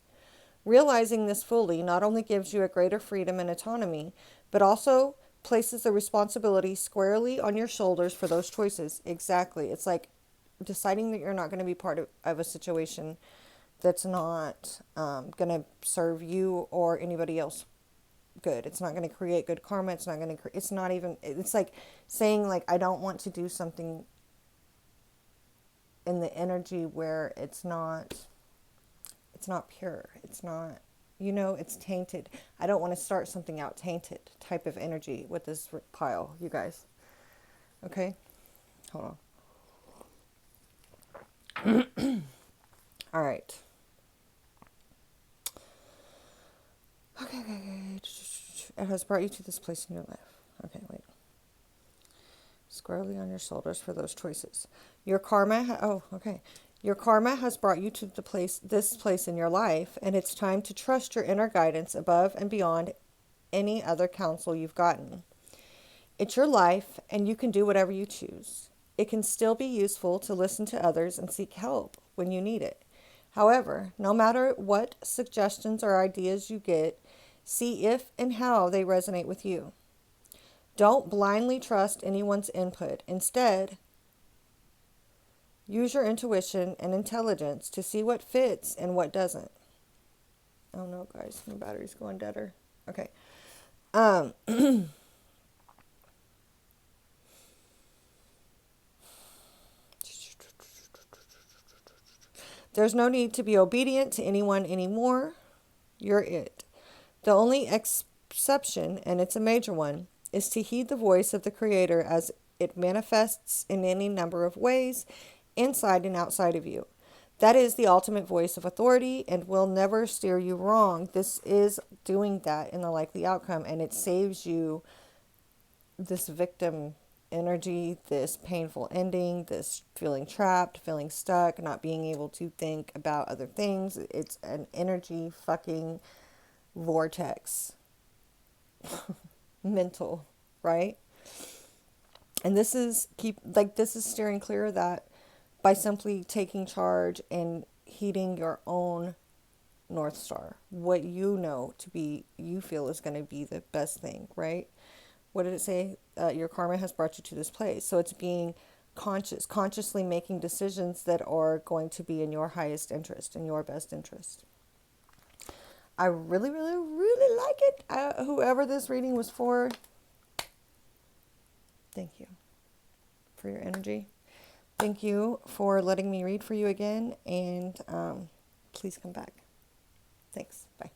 Realizing this fully not only gives you a greater freedom and autonomy, but also places the responsibility squarely on your shoulders for those choices. Exactly. It's like deciding that you're not going to be part of a situation that's not going to serve you or anybody else good. It's not going to create good karma. It's not going to, it's not even, it's like saying like, I don't want to do something in the energy where it's not pure. It's not You know, it's tainted. I don't want to start something out tainted type of energy with this pile, you guys. Okay? Hold on. All right. Okay, okay, okay. It has brought you to this place in your life. Okay, wait. Squarely on your shoulders for those choices. Your karma. Okay. Your karma has brought you to this place in your life, and it's time to trust your inner guidance above and beyond any other counsel you've gotten. It's your life, and you can do whatever you choose. It can still be useful to listen to others and seek help when you need it. However, no matter what suggestions or ideas you get, see if and how they resonate with you. Don't blindly trust anyone's input. Instead, use your intuition and intelligence to see what fits and what doesn't. Oh no, guys, my battery's going deader. Okay. Um, there's no need to be obedient to anyone anymore. You're it. The only exception, and it's a major one, is to heed the voice of the Creator as it manifests in any number of ways, inside and outside of you. That is the ultimate voice of authority and will never steer you wrong. This is doing that in the likely outcome, and it saves you this victim energy, this painful ending, this feeling trapped, feeling stuck, not being able to think about other things. It's an energy fucking vortex, mental, right? And this is steering clear of that by simply taking charge and heeding your own North Star, what you know to be, you feel is going to be the best thing, right? What did it say? Your karma has brought you to this place. So it's being consciously making decisions that are going to be in your highest interest, in your best interest. I really, really, really like it. Whoever this reading was for, thank you for your energy. Thank you for letting me read for you again, and please come back. Thanks. Bye.